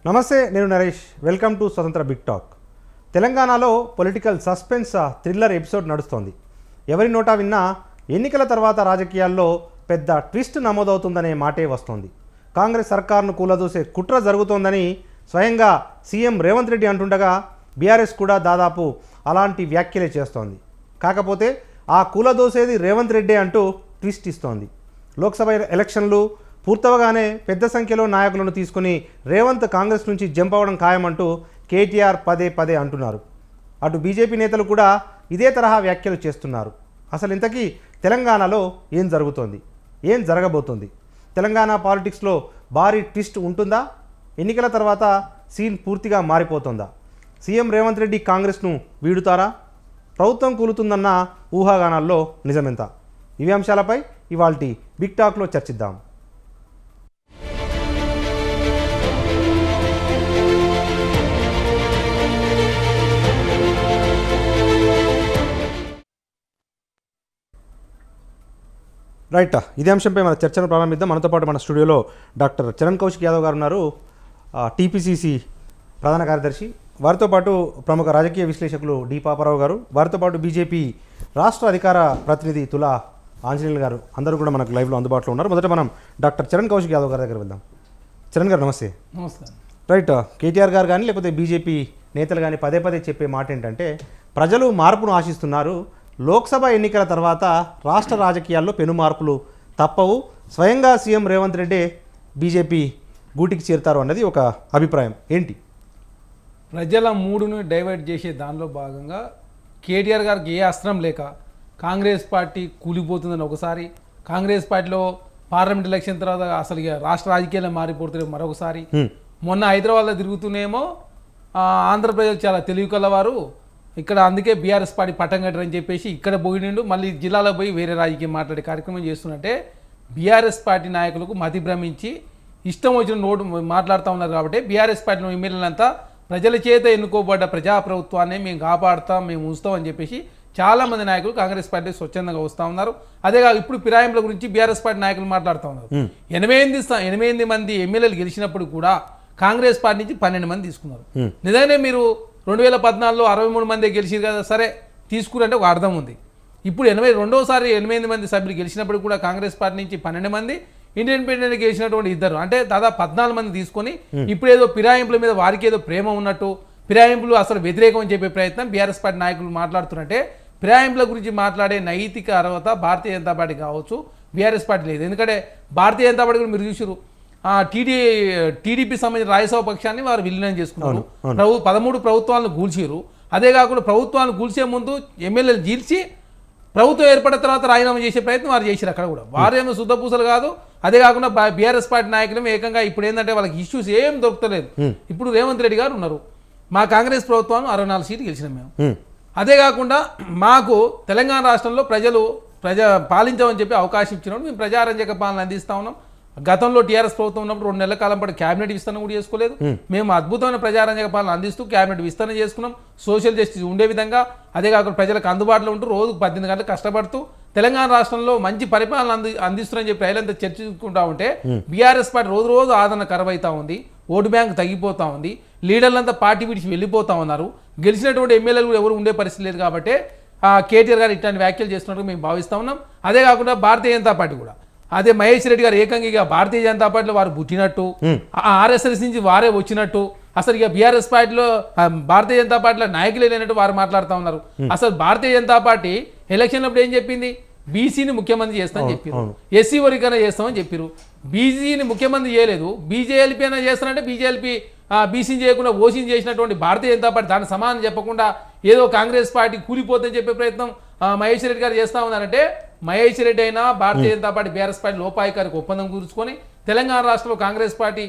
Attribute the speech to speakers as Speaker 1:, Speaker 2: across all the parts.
Speaker 1: నమస్తే, నేను Naresh. Welcome to స్వతంత్ర బిగ్ టాక్. తెలంగాణలో పొలిటికల్ సస్పెన్స్ థ్రిల్లర్ ఎపిసోడ్ నడుస్తోంది. ఎవరి నోటా విన్నా ఎన్నికల తర్వాత రాజకీయాల్లో పెద్ద ట్విస్ట్ నమోదవుతుందనే మాటే వస్తోంది. కాంగ్రెస్ సర్కార్ను కూలదూసే కుట్ర జరుగుతోందని స్వయంగా సీఎం రేవంత్ రెడ్డి అంటుండగా బీఆర్ఎస్ కూడా దాదాపు అలాంటి వ్యాఖ్యలే చేస్తోంది. కాకపోతే ఆ కూలదోసేది రేవంత్ రెడ్డి అంటూ ట్విస్ట్ ఇస్తోంది. లోక్సభ ఎలక్షన్లు పూర్తవగానే పెద్ద సంఖ్యలో నాయకులను తీసుకుని రేవంత్ కాంగ్రెస్ నుంచి జంప్ అవ్వడం ఖాయమంటూ కేటీఆర్ పదే పదే అంటున్నారు. అటు బీజేపీ నేతలు కూడా ఇదే తరహా వ్యాఖ్యలు చేస్తున్నారు. అసలు ఇంతకీ తెలంగాణలో ఏం జరుగుతోంది, ఏం జరగబోతోంది? తెలంగాణ పాలిటిక్స్లో భారీ ట్విస్ట్ ఉంటుందా? ఎన్నికల తర్వాత సీన్ పూర్తిగా మారిపోతుందా? సీఎం రేవంత్ రెడ్డి కాంగ్రెస్ను వీడుతారా? ప్రభుత్వం కూలుతుందన్న ఊహాగానాల్లో నిజమెంత? ఇవి అంశాలపై ఇవాల్టి బిగ్ టాక్లో చర్చిద్దాం. రైట్, ఇదే అంశంపై మన చర్చను ప్రారంభిద్దాం. మనతో పాటు మన స్టూడియోలో డాక్టర్ చరణ్ కౌశిక్ యాదవ్ గారు ఉన్నారు, టీపీసీసీ ప్రధాన కార్యదర్శి. వారితో పాటు ప్రముఖ రాజకీయ విశ్లేషకులు డి పాపారావు గారు, వారితో పాటు బీజేపీ రాష్ట్ర అధికార ప్రతినిధి తులా ఆంజనేయులు గారు, అందరూ కూడా మనకు లైవ్లో అందుబాటులో ఉన్నారు. మొదట మనం డాక్టర్ చరణ్ కౌశిక్ యాదవ్ గారి దగ్గర వెళ్దాం. చరణ్ గారు నమస్తే.
Speaker 2: నమస్కారం.
Speaker 1: రైట్, కేటీఆర్ గారు కానీ లేకపోతే బీజేపీ నేతలు కానీ పదే పదే చెప్పే మాట ఏంటంటే ప్రజలు మార్పును ఆశిస్తున్నారు. లోక్సభ ఎన్నికల తర్వాత రాష్ట్ర రాజకీయాల్లో పెను మార్పులు తప్పవు. స్వయంగా సీఎం రేవంత్ రెడ్డి బీజేపీ గూటికి చేరుతారు అన్నది ఒక అభిప్రాయం. ఏంటి?
Speaker 2: ప్రజల మూడును డైవర్ట్ చేసే దానిలో భాగంగా కేటీఆర్ గారికి ఏ అస్త్రం లేక కాంగ్రెస్ పార్టీ కూలిపోతుందని ఒకసారి, కాంగ్రెస్ పార్టీలో పార్లమెంట్ ఎలక్షన్ తర్వాత అసలు ఇక రాష్ట్ర రాజకీయాలు మారిపోతుంది మరొకసారి, మొన్న హైదరాబాద్లో తిరుగుతూనేమో ఆంధ్రప్రదేశ్ చాలా తెలివి కలవారు, ఇక్కడ అందుకే బీఆర్ఎస్ పార్టీ పట్టం కట్టరని చెప్పేసి ఇక్కడ పోయినిండు, మళ్ళీ జిల్లాలో పోయి వేరే రాజకీయం మాట్లాడే కార్యక్రమం చేస్తున్నట్టే బీఆర్ఎస్ పార్టీ నాయకులకు మతి భ్రమించి ఇష్టం వచ్చిన నోటు మాట్లాడుతూ ఉన్నారు. కాబట్టి బీఆర్ఎస్ పార్టీ ఎమ్మెల్యేలంతా ప్రజల చేత ఎన్నుకోబడ్డ ప్రజాప్రభుత్వాన్ని మేము కాపాడుతాం, మేము ఉంచుతాం అని చెప్పేసి చాలామంది నాయకులు కాంగ్రెస్ పార్టీ స్వచ్ఛందంగా వస్తూ ఉన్నారు. అదేకాదు ఇప్పుడు ఫిరాయింపుల గురించి బీఆర్ఎస్ పార్టీ నాయకులు మాట్లాడుతూ ఉన్నారు. 8 మంది ఎమ్మెల్యేలు గెలిచినప్పుడు కూడా కాంగ్రెస్ పార్టీ నుంచి 12 మంది తీసుకున్నారు. నిజంగానే మీరు 2014లో 63 మంది గెలిచారు కదా, సరే తీసుకురంటే ఒక అర్థం ఉంది. ఇప్పుడు 82సారి 8 మంది సభ్యులు గెలిచినప్పుడు కూడా కాంగ్రెస్ పార్టీ నుంచి 12 మంది, ఇండిపెండెంట్ గెలిచినటువంటి 2, అంటే దాదాపు 14 మంది తీసుకొని ఇప్పుడు ఏదో ఫిరాయింపుల మీద వారికి ఏదో ప్రేమ ఉన్నట్టు, ఫిరాయింపులు అసలు వ్యతిరేకం అని చెప్పే ప్రయత్నం బీఆర్ఎస్ పార్టీ నాయకులు మాట్లాడుతున్నట్టే. ఫిరాయింపుల గురించి మాట్లాడే నైతిక అర్హత భారతీయ జనతా పార్టీ కావచ్చు, బీఆర్ఎస్ పార్టీ లేదు. ఎందుకంటే భారతీయ జనతా పార్టీ కూడా మీరు చూసారు, టీడీపీ సంబంధించిన రాజ్యసభ పక్షాన్ని వారు విలీనం చేసుకున్నారు. 13 ప్రభుత్వాలను కూల్చారు. అదే కాకుండా ప్రభుత్వాలను కూల్చే ముందు ఎమ్మెల్యేలు జీల్చి ప్రభుత్వం ఏర్పడిన తర్వాత రాజీనామా చేసే ప్రయత్నం వారు చేశారు. అక్కడ కూడా వారేమో శుద్ధపూసలు కాదు. అదే కాకుండా బీఆర్ఎస్ పార్టీ నాయకులు ఏకంగా ఇప్పుడు ఏంటంటే వాళ్ళకి ఇష్యూస్ ఏం దొరకలేదు. ఇప్పుడు రేవంత్ రెడ్డి గారు ఉన్నారు, మా కాంగ్రెస్ ప్రభుత్వాన్ని 64 సీట్లు గెలిచినాం మేము. అదే కాకుండా మాకు తెలంగాణ రాష్ట్రంలో పాలించామని చెప్పి అవకాశం ఇచ్చినప్పుడు మేము ప్రజారంజక పాలన అందిస్తా ఉన్నాం. గతంలో టీఆర్ఎస్ ప్రభుత్వం ఉన్నప్పుడు 2 నెలల కాలం పాటు క్యాబినెట్ విస్తరణ కూడా చేసుకోలేదు. మేము అద్భుతమైన ప్రజారంజక పాలన అందిస్తూ క్యాబినెట్ విస్తరణ చేసుకున్నాం. సోషల్ జస్టిస్ ఉండే విధంగా, అదే కాకుండా ప్రజలకు అందుబాటులో ఉంటూ రోజుకు 18 గంటలు కష్టపడుతూ తెలంగాణ రాష్ట్రంలో మంచి పరిపాలన అందిస్తున్నారని చెప్పి ప్రజలంతా చర్చించుకుంటా ఉంటే బీఆర్ఎస్ పార్టీ రోజు రోజు ఆదరణ కరువైతా ఉంది, ఓటు బ్యాంక్ తగ్గిపోతా ఉంది, లీడర్లంతా పార్టీ విడిచి వెళ్ళిపోతా ఉన్నారు. గెలిచినటువంటి ఎమ్మెల్యేలు కూడా ఎవరు ఉండే పరిస్థితి లేదు. కాబట్టి కేటీఆర్ గారు ఇట్లాంటి వ్యాఖ్యలు చేస్తున్నట్టు మేము భావిస్తూ ఉన్నాం. అదే కాకుండా భారతీయ జనతా పార్టీ కూడా అదే మహేష్ రెడ్డి గారు ఏకంగా భారతీయ జనతా పార్టీలో వారు పుట్టినట్టు, ఆర్ఎస్ఎస్ నుంచి వారే వచ్చినట్టు, అసలు ఇక బీఆర్ఎస్ పార్టీలో భారతీయ జనతా పార్టీలో నాయకులే లేనట్టు వారు మాట్లాడుతూ ఉన్నారు. అసలు భారతీయ జనతా పార్టీ ఎలక్షన్ అప్పుడు ఏం చెప్పింది? బీసీని ముఖ్యమంత్రి చేస్తామని చెప్పారు, ఎస్సీ వర్గీకరణ చేస్తామని చెప్పారు. బీసీని ముఖ్యమంత్రి చేయలేదు, బీజేఎల్పీ అయినా చేస్తారంటే బీజేఎల్పీ బీసీని చేయకుండా ఓసీని చేసినటువంటి భారతీయ జనతా పార్టీ దాని సమానం చెప్పకుండా ఏదో కాంగ్రెస్ పార్టీ కూలిపోతుందని చెప్పే ప్రయత్నం మహేష్ రెడ్డి గారు చేస్తా ఉన్నారంటే, మహేష్ రెడ్డి అయినా భారతీయ జనతా పార్టీ బీఆర్ఎస్ పార్టీ లోపాయికారికి ఒప్పందం కూర్చుకొని తెలంగాణ రాష్ట్రంలో కాంగ్రెస్ పార్టీ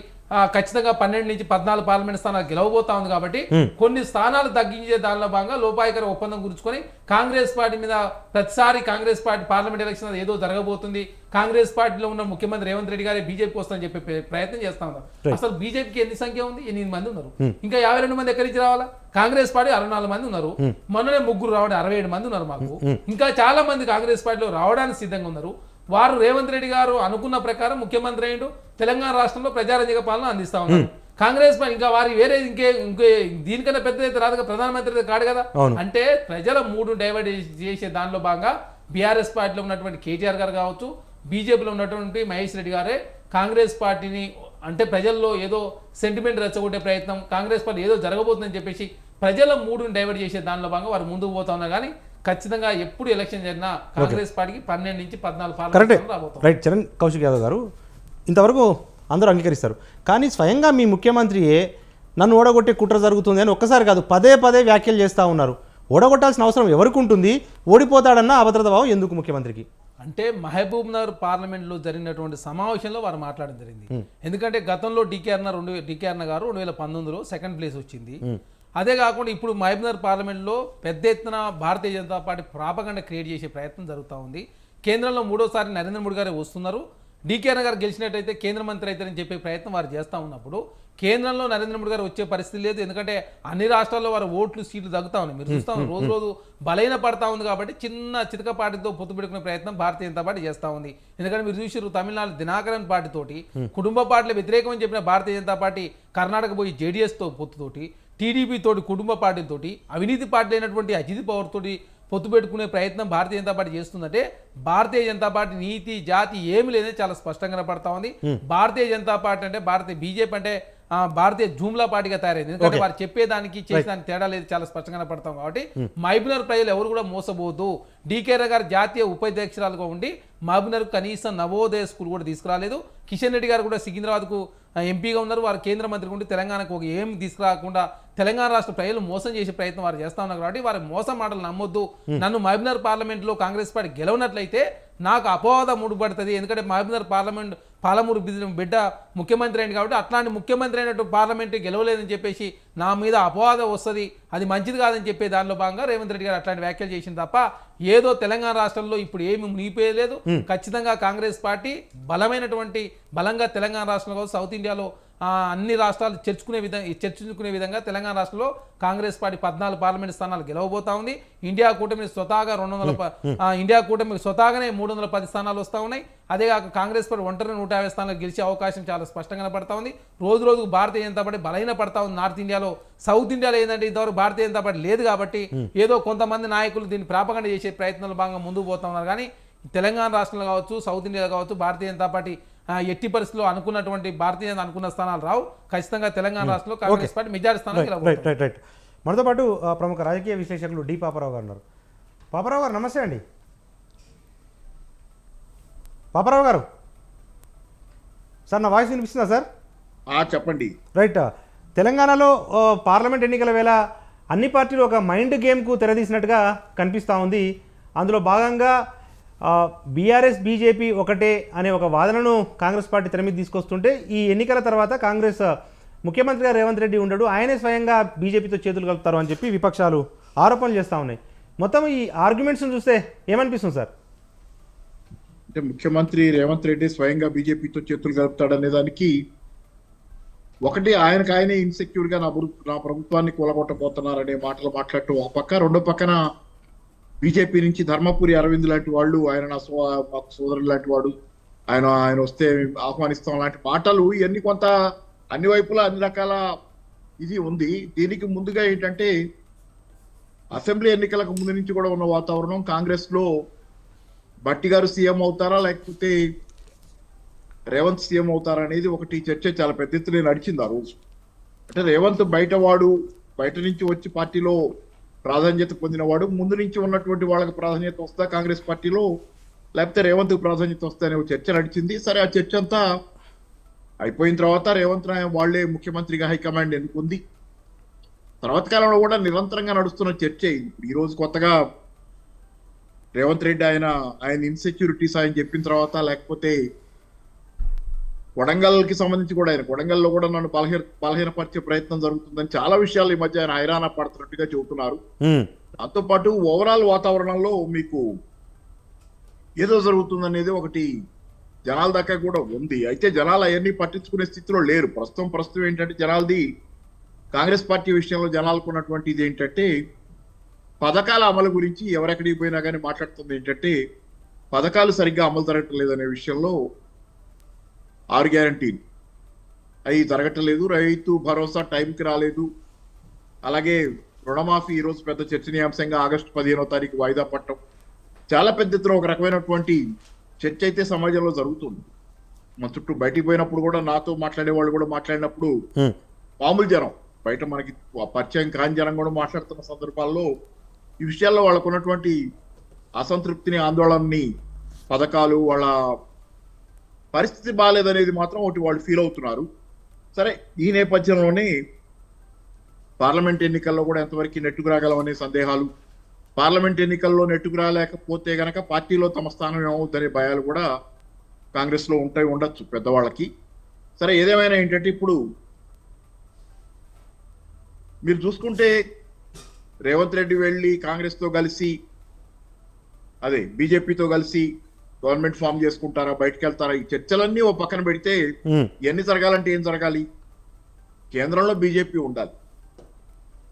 Speaker 2: ఖచ్చితంగా 12 నుంచి 14 పార్లమెంట్ స్థానాలు గెలవబోతా ఉంది. కాబట్టి కొన్ని స్థానాలు తగ్గించే దానిలో భాగంగా లోపాయికారి ఒప్పందం కూర్చుకొని కాంగ్రెస్ పార్టీ మీద ప్రతిసారి కాంగ్రెస్ పార్టీ పార్లమెంట్ ఎలక్షన్ ఏదో జరగబోతుంది, కాంగ్రెస్ పార్టీలో ఉన్న ముఖ్యమంత్రి రేవంత్ రెడ్డి గారే బీజేపీకి వస్తుందని చెప్పే ప్రయత్నం చేస్తా ఉన్నారు. అసలు బీజేపీకి ఎన్ని సంఖ్య ఉంది? 8 మంది ఉన్నారు. ఇంకా 52 మంది ఎక్కడి నుంచి రావాలా? కాంగ్రెస్ పార్టీ 64 మంది ఉన్నారు. మొన్ననే 3 రావడం 67 మంది ఉన్నారు మాకు. ఇంకా చాలా మంది కాంగ్రెస్ పార్టీలో రావడానికి సిద్ధంగా ఉన్నారు. వారు రేవంత్ రెడ్డి గారు అనుకున్న ప్రకారం ముఖ్యమంత్రి అయ్యిండు, తెలంగాణ రాష్ట్రంలో ప్రజారంజక పాలన అందిస్తా ఉన్నారు. కాంగ్రెస్ పార్టీ ఇంకా వారి వేరే ఇంకే దీనికన్నా పెద్ద అయితే రాదు కదా, ప్రధానమంత్రి అయితే కాడు కదా.
Speaker 1: అవును.
Speaker 2: అంటే ప్రజల మూడు డైవర్ట్ చేసే దానిలో భాగంగా బీఆర్ఎస్ పార్టీలో ఉన్నటువంటి కేటీఆర్ గారు కావచ్చు, బీజేపీలో ఉన్నటువంటి మహేష్ రెడ్డి గారే కాంగ్రెస్ పార్టీని అంటే ప్రజల్లో ఏదో సెంటిమెంట్ రెచ్చగొట్టే ప్రయత్నం, కాంగ్రెస్ పార్టీ ఏదో జరగబోతుందని చెప్పేసి ప్రజల మూడుని డైవర్ట్ చేసే దానిలో భాగంగా వారు ముందుకు పోతా ఉన్నారు. కానీ ఖచ్చితంగా ఎప్పుడు ఎలక్షన్ జరిగినా కాంగ్రెస్ పార్టీకి 12 నుంచి 14
Speaker 1: కరెక్టే.
Speaker 2: పార్లమెంట్ రాబోతాం.
Speaker 1: రైట్. చరణ్ కౌశిక్ యాదవ్ గారు ఇంతవరకు అందరూ అంగీకరిస్తారు, కానీ స్వయంగా మీ ముఖ్యమంత్రియే నన్ను ఓడగొట్టే కుట్ర జరుగుతుంది అని ఒక్కసారి కాదు పదే పదే వ్యాఖ్యలు చేస్తూ ఉన్నారు. ఓడగొట్టాల్సిన అవసరం ఎవరికి ఉంటుంది? ఓడిపోతాడన్న అభద్రత భావం ఎందుకు ముఖ్యమంత్రికి?
Speaker 2: అంటే మహబూబ్ నగర్ పార్లమెంట్లో జరిగినటువంటి సమావేశంలో వారు మాట్లాడడం జరిగింది. ఎందుకంటే గతంలో డికేఆర్ గారు 2019లో సెకండ్ ప్లేస్ వచ్చింది. అదే కాకుండా ఇప్పుడు మహబూబ్ నగర్ పార్లమెంట్లో పెద్ద ఎత్తున భారతీయ జనతా పార్టీ ప్రాపగండ క్రియేట్ చేసే ప్రయత్నం జరుగుతూ ఉంది. కేంద్రంలో మూడోసారి నరేంద్ర మోడీ గారే వస్తున్నారు. డికేఆర్ గారు గెలిచినట్టయితే కేంద్ర మంత్రి అవుతారని చెప్పే ప్రయత్నం వారు చేస్తూ ఉన్నప్పుడు కేంద్రంలో నరేంద్ర మోడీ గారు వచ్చే పరిస్థితి లేదు. ఎందుకంటే అన్ని రాష్ట్రాల్లో వారు ఓట్లు సీట్లు తగ్గుతా ఉన్నాయి. మీరు చూస్తా ఉన్నారు, రోజు రోజు బలైన పడతా ఉంది. కాబట్టి చిన్న చితక పార్టీతో పొత్తు పెట్టుకునే ప్రయత్నం భారతీయ జనతా పార్టీ చేస్తూ ఉంది. ఎందుకంటే మీరు చూసారు తమిళనాడు దినాకరన్ పార్టీతోటి కుటుంబ పార్టీల వ్యతిరేకమని చెప్పిన భారతీయ జనతా పార్టీ కర్ణాటక పోయి జేడీఎస్తో పొత్తుతోటి, టీడీపీ తోటి కుటుంబ పార్టీలతోటి, అవినీతి పార్టీ అయినటువంటి అజిత్ పవార్ తోటి పొత్తు పెట్టుకునే ప్రయత్నం భారతీయ జనతా పార్టీ చేస్తుందంటే భారతీయ జనతా పార్టీ నీతి జాతి ఏమి లేదని చాలా స్పష్టంగా కనపడతా ఉంది. భారతీయ జనతా పార్టీ అంటే బీజేపీ అంటే భారతీయ జూమ్లా పార్టీగా తయారైంది. ఎందుకంటే వారు చెప్పేదానికి చేసేదానికి తేడా లేదు, చాలా స్పష్టంగా కనపడతాం. కాబట్టి మహబూబ్నగర్ ప్రజలు ఎవరు కూడా మోసపోదు. డీకేఆర్ గారు జాతీయ ఉపాధ్యక్షురాలుగా ఉండి మహబూబ్నగర్ కనీసం నవోదయ స్కూల్ కూడా తీసుకురాలేదు. కిషన్ రెడ్డి గారు కూడా సికింద్రాబాద్కు ఎంపీగా ఉన్నారు. వారు కేంద్ర మంత్రి ఉండి తెలంగాణకు ఒక ఏం తీసుకురాకుండా తెలంగాణ రాష్ట్ర ప్రజలు మోసం చేసే ప్రయత్నం వారు చేస్తా ఉన్నారు. కాబట్టి వారి మోసం మాటలు నమ్మొద్దు. నన్ను మహబూబ్నగర్ పార్లమెంట్లో కాంగ్రెస్ పార్టీ గెలవనట్లయితే నాకు అపవాద ముడిపడుతుంది. ఎందుకంటే మహబూబ్నగర్ పాలమూరు బిడ్డ ముఖ్యమంత్రి అయింది కాబట్టి అట్లాంటి ముఖ్యమంత్రి అయినట్టు పార్లమెంట్ గెలవలేదని చెప్పేసి నా మీద అపవాదం వస్తుంది, అది మంచిది కాదని చెప్పే దానిలో భాగంగా రేవంత్ రెడ్డి గారు అట్లాంటి వ్యాఖ్యలు చేసింది తప్ప ఏదో తెలంగాణ రాష్ట్రంలో ఇప్పుడు ఏమి మునిగిపోయలేదు. ఖచ్చితంగా కాంగ్రెస్ పార్టీ బలంగా తెలంగాణ రాష్ట్రంలో సౌత్ ఇండియాలో అన్ని రాష్ట్రాలు చర్చించుకునే విధంగా తెలంగాణ రాష్ట్రంలో కాంగ్రెస్ పార్టీ 14 పార్లమెంట్ స్థానాలు గెలవబోతా ఉంది. ఇండియా కూటమి స్వతహాగా 310 స్థానాలు వస్తూ ఉన్నాయి. అదే కాక కాంగ్రెస్ పార్టీ ఒంటరి 150 స్థానాలు గెలిచే అవకాశం చాలా స్పష్టంగా కనపడతా ఉంది. రోజు రోజుకు భారతీయ జనతా పార్టీ బలహీన పడతా ఉంది నార్త్ ఇండియాలో. సౌత్ ఇండియాలో ఏంటంటే ఇంతవరకు భారతీయ జనతా పార్టీ లేదు కాబట్టి ఏదో కొంతమంది నాయకులు దీన్ని ప్రాపగండ చేసే ప్రయత్నంలో భాగంగా ముందుకు పోతా ఉన్నారు. కానీ తెలంగాణ రాష్ట్రంలో కావచ్చు, సౌత్ ఇండియాలో కావచ్చు, భారతీయ జనతా పార్టీ ఎట్టి పరిస్థితుల్లో అనుకున్న స్థానాలు రావు. ఖచ్చితంగా తెలంగాణ రాష్ట్రంలో కాంగ్రెస్ పార్టీ మెజారిటీ స్థానాలు.
Speaker 1: రైట్. మనతో పాటు ప్రముఖ రాజకీయ విశ్లేషకులు డి పాపారావు గారు ఉన్నారు. పాపారావు గారు నమస్తే అండి. పాపారావు గారు సార్, నా వాయిస్ వినిపిస్తుందా సార్?
Speaker 3: చెప్పండి.
Speaker 1: రైట్. తెలంగాణలో పార్లమెంట్ ఎన్నికల వేళ అన్ని పార్టీలు ఒక మైండ్ గేమ్కు తెరదీసినట్టుగా కనిపిస్తూ ఉంది. అందులో భాగంగా బీఆర్ఎస్ బీజేపీ ఒకటే అనే ఒక వాదనను కాంగ్రెస్ పార్టీ తెర మీద తీసుకొస్తుంటే ఈ ఎన్నికల తర్వాత కాంగ్రెస్ ముఖ్యమంత్రిగా రేవంత్ రెడ్డి ఉండడు, ఆయనే స్వయంగా బీజేపీతో చేతులు కలుపుతారు అని చెప్పి విపక్షాలు ఆరోపణలు చేస్తూ ఉన్నాయి. మొత్తం ఈ ఆర్గ్యుమెంట్స్ని చూస్తే ఏమనిపిస్తుంది సార్?
Speaker 3: అంటే ముఖ్యమంత్రి రేవంత్ రెడ్డి స్వయంగా బీజేపీతో చేతులు కలుపుతాడనే దానికి ఒకటి ఆయనకాయనే ఇన్సెక్యూర్ గా నా ప్రభుత్వాన్ని కూలగొట్టబోతున్నారనే మాటలు మాట్లాడటం ఒక పక్క, రెండో పక్కన బీజేపీ నుంచి ధర్మపురి అరవింద్ లాంటి వాళ్ళు, ఆయన నా సోదరుడు లాంటి వాడు, ఆయన వస్తే ఆహ్వానిస్తాం లాంటి మాటలు, ఇవన్నీ కొంత అన్ని వైపులా అన్ని రకాల ఇది ఉంది. దీనికి ముందుగా ఏంటంటే అసెంబ్లీ ఎన్నికలకు ముందు నుంచి కూడా ఉన్న వాతావరణం, కాంగ్రెస్ లో భట్టి గారు సీఎం అవుతారా లేకపోతే రేవంత్ సీఎం అవుతారా అనేది ఒకటి చర్చ చాలా పెద్ద ఎత్తున నడిచింది ఆ రోజు. అంటే రేవంత్ బయట నుంచి వచ్చి పార్టీలో ప్రాధాన్యత పొందినవాడు, ముందు నుంచి ఉన్నటువంటి వాళ్ళకి ప్రాధాన్యత వస్తా కాంగ్రెస్ పార్టీలో, లేకపోతే రేవంత్కి ప్రాధాన్యత వస్తా అనే చర్చ నడిచింది. సరే, ఆ చర్చ అంతా అయిపోయిన తర్వాత రేవంత్ వాళ్లే ముఖ్యమంత్రిగా హైకమాండ్ ఎన్నుకుంది. తర్వాత కాలంలో కూడా నిరంతరంగా నడుస్తున్న చర్చ ఇది. ఈ రోజు కొత్తగా రేవంత్ రెడ్డి ఆయన ఇన్సెక్యూరిటీస్ ఆయన చెప్పిన తర్వాత, లేకపోతే కొడంగల్కి సంబంధించి కూడా కొడంగల్లో కూడా నన్ను బలహీనపరిచే ప్రయత్నం జరుగుతుందని చాలా విషయాలు ఈ మధ్య ఆయన హైరాణ పడుతున్నట్టుగా చెబుతున్నారు. దాంతోపాటు ఓవరాల్ వాతావరణంలో మీకు ఏదో జరుగుతుందనేది ఒకటి జనాల దాకా కూడా ఉంది. అయితే జనాలు అవన్నీ పట్టించుకునే స్థితిలో లేరు. ప్రస్తుతం ఏంటంటే జనాలది కాంగ్రెస్ పార్టీ విషయంలో జనాలకు ఉన్నటువంటి ఇది ఏంటంటే పథకాల అమలు గురించి ఎవరెక్కడికి పోయినా కానీ మాట్లాడుతుంది ఏంటంటే పథకాలు సరిగ్గా అమలు జరగటం లేదనే విషయంలో 6 గ్యారంటీలు అవి జరగట్లేదు, రైతు భరోసా టైంకి రాలేదు, అలాగే రుణమాఫీ ఈరోజు పెద్ద చర్చనీయాంశంగా ఆగస్టు 15వ తారీఖు వాయిదా పట్టడం, చాలా పెద్ద ఎత్తున ఒక రకమైనటువంటి చర్చ అయితే సమాజంలో జరుగుతుంది. మన చుట్టూ బయటికి పోయినప్పుడు కూడా నాతో మాట్లాడే వాళ్ళు కూడా మాట్లాడినప్పుడు మామూలు జనం, బయట మనకి పరిచయం కాని జనం కూడా మాట్లాడుతున్న సందర్భాల్లో ఈ విషయాల్లో వాళ్ళకు ఉన్నటువంటి అసంతృప్తిని, ఆందోళనని, పథకాలు, వాళ్ళ పరిస్థితి బాగాలేదనేది మాత్రం ఒకటి వాళ్ళు ఫీల్ అవుతున్నారు. సరే, ఈ నేపథ్యంలోనే పార్లమెంట్ ఎన్నికల్లో కూడా ఎంతవరకు నెట్టుకు రాగలమనే సందేహాలు, పార్లమెంట్ ఎన్నికల్లో నెట్టుకు రాలేకపోతే గనక పార్టీలో తమ స్థానం ఏమవుతుందనే భయాలు కూడా కాంగ్రెస్ లో ఉండొచ్చు పెద్దవాళ్ళకి. సరే, ఏదేమైనా ఏంటంటే ఇప్పుడు మీరు చూసుకుంటే రేవంత్ రెడ్డి వెళ్ళి కాంగ్రెస్ తో కలిసి, అదే బీజేపీతో కలిసి గవర్నమెంట్ ఫామ్ చేసుకుంటారా, బయటకు వెళ్తారా, ఈ చర్చలన్నీ ఓ పక్కన పెడితే ఇవన్నీ జరగాలంటే ఏం జరగాలి? కేంద్రంలో బీజేపీ ఉండాలి.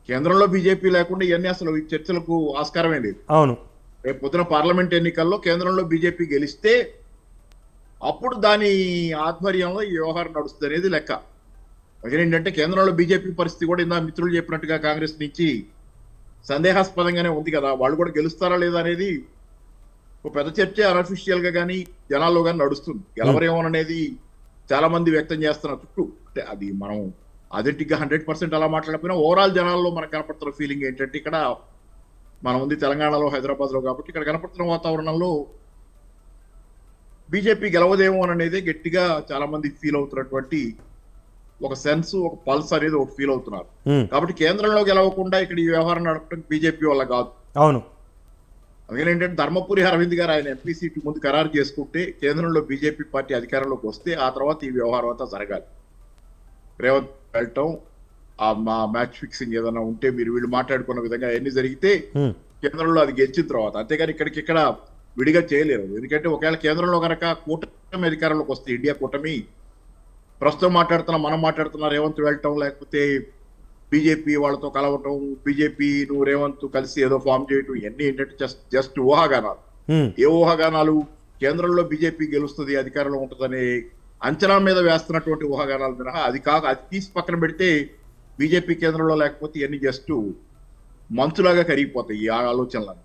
Speaker 3: కేంద్రంలో బీజేపీ లేకుండా ఇవన్నీ అసలు ఈ చర్చలకు ఆస్కారమే లేదు.
Speaker 1: అవును.
Speaker 3: రేపు పొద్దున పార్లమెంట్ ఎన్నికల్లో కేంద్రంలో బీజేపీ గెలిస్తే అప్పుడు దాని ఆధ్వర్యంలో ఈ వ్యవహారం నడుస్తుంది అనేది లెక్క. ఏంటంటే కేంద్రంలో బీజేపీ పరిస్థితి కూడా ఇందా మిత్రులు చెప్పినట్టుగా కాంగ్రెస్ నుంచి సందేహాస్పదంగానే ఉంది కదా. వాళ్ళు కూడా గెలుస్తారా లేదా అనేది ఒక పెద్ద చర్చ అన్అఫీషియల్ గా కానీ జనాల్లో కానీ నడుస్తుంది. గెలవరేమోననేది చాలా మంది వ్యక్తం చేస్తున్న చుట్టూ, అంటే అది మనం అథెంటిక్ గా 100% అలా మాట్లాడకపోయినా ఓవరాల్ జనాల్లో మనకు కనపడుతున్న ఫీలింగ్ ఏంటంటే, ఇక్కడ మనం ఉంది తెలంగాణలో, హైదరాబాద్ లో కాబట్టి ఇక్కడ కనపడుతున్న వాతావరణంలో బీజేపీ గెలవదేమో అనేది గట్టిగా చాలా మంది ఫీల్ అవుతున్నటువంటి ఒక సెన్స్, ఒక పల్స్ అనేది ఒకటి ఫీల్ అవుతున్నారు. కాబట్టి కేంద్రంలో గెలవకుండా ఇక్కడ ఈ వ్యవహారం నడపడం బీజేపీ వల్ల కాదు.
Speaker 1: అవును.
Speaker 3: అందుకని ధర్మపురి అరవింద్ గారు ఆయన ఎంపీ సీటు ముందు ఖరారు చేసుకుంటే కేంద్రంలో బీజేపీ పార్టీ అధికారంలోకి వస్తే ఆ తర్వాత ఈ వ్యవహారం అంతా జరగాలి. రేవంత్ వెళ్ళటం, ఆ మా మ్యాచ్ ఫిక్సింగ్ ఏదైనా ఉంటే మీరు వీళ్ళు మాట్లాడుకున్న విధంగా ఎన్ని జరిగితే కేంద్రంలో అది గెలిచిన తర్వాత, అంతేగాని ఇక్కడ విడిగా చేయలేరు. ఎందుకంటే ఒకవేళ కేంద్రంలో కనుక కూటమి అధికారంలోకి వస్తే, ఇండియా కూటమి ప్రస్తుతం మనం మాట్లాడుతున్న రేవంత్ వెళ్ళటం, లేకపోతే బీజేపీ వాళ్ళతో కలవటం, బీజేపీను రేవంత్ కలిసి ఏదో ఫామ్ చేయటం, ఇవన్నీ ఏంటంటే జస్ట్ ఊహాగానాలు. ఏ ఊహాగానాలు? కేంద్రంలో బీజేపీ గెలుస్తుంది, అధికారంలో ఉంటుందనే అంచనా మీద వేస్తున్నటువంటి ఊహాగానాలు మినహా అది తీసి పక్కన పెడితే బీజేపీ కేంద్రంలో లేకపోతే ఇవన్నీ జస్ట్ మంచులాగా కరిగిపోతాయి ఈ ఆలోచనలు.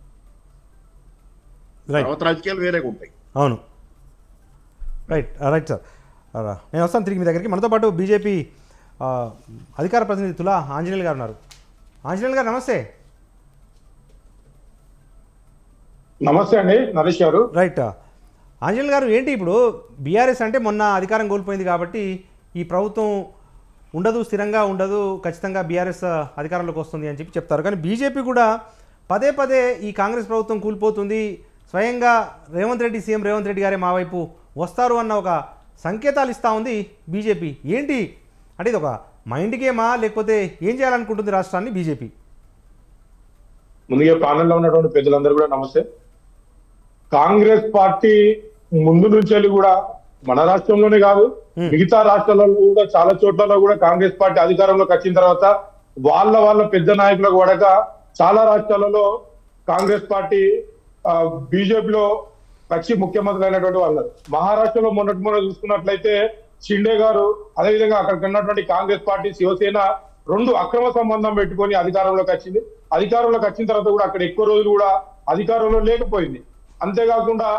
Speaker 3: తర్వాత రాజకీయాలు వేరేగా ఉంటాయి.
Speaker 1: అవును, రైట్ రైట్ సార్. నేను వస్తాను తిరిగి మీ దగ్గరికి. మనతో పాటు బీజేపీ అధికార ప్రతినిధి తులా ఆంజనేయులు గారు ఉన్నారు. ఆంజనేయులు గారు నమస్తే.
Speaker 4: నమస్తే అండి నరేష్ గారు.
Speaker 1: రైట్ ఆంజనేయులు గారు, ఏంటి ఇప్పుడు బీఆర్ఎస్ అంటే మొన్న అధికారం కోల్పోయింది కాబట్టి ఈ ప్రభుత్వం ఉండదు, స్థిరంగా ఉండదు, ఖచ్చితంగా బీఆర్ఎస్ అధికారంలోకి వస్తుంది అని చెప్పి చెప్తారు. కానీ బీజేపీ కూడా పదే పదే ఈ కాంగ్రెస్ ప్రభుత్వం కూలిపోతుంది, స్వయంగా సీఎం రేవంత్ రెడ్డి గారే మా వైపు వస్తారు అన్న ఒక సంకేతాలు ఇస్తూ ఉంది బీజేపీ. ఏంటి అంటే ఇది ఒక మైండ్ గేమా, లేకపోతే ఏం చేయాలనుకుంటుంది రాష్ట్రాన్ని బీజేపీ?
Speaker 4: ముందుగా ప్యానెల్లో ఉన్నటువంటి పెద్దలందరూ కూడా నమస్తే. కాంగ్రెస్ పార్టీ ముందు నుంచి కూడా మన రాష్ట్రంలోనే కాదు మిగతా రాష్ట్రాలలో కూడా చాలా చోట్లలో కూడా కాంగ్రెస్ పార్టీ అధికారంలోకి వచ్చిన తర్వాత వాళ్ళ పెద్ద నాయకులకు పడక చాలా రాష్ట్రాలలో కాంగ్రెస్ పార్టీ బీజేపీలో వచ్చి ముఖ్యమంత్రి అయినటువంటి వాళ్ళు. మహారాష్ట్రలో మొన్న చూసుకున్నట్లయితే షిండే గారు, అదేవిధంగా అక్కడ ఉన్నటువంటి కాంగ్రెస్ పార్టీ, శివసేన రెండు అక్రమ సంబంధం పెట్టుకొని అధికారంలోకి వచ్చింది. అధికారంలోకి వచ్చిన తర్వాత కూడా అక్కడ ఎక్కువ రోజులు కూడా అధికారంలో లేకపోయింది. అంతేకాకుండా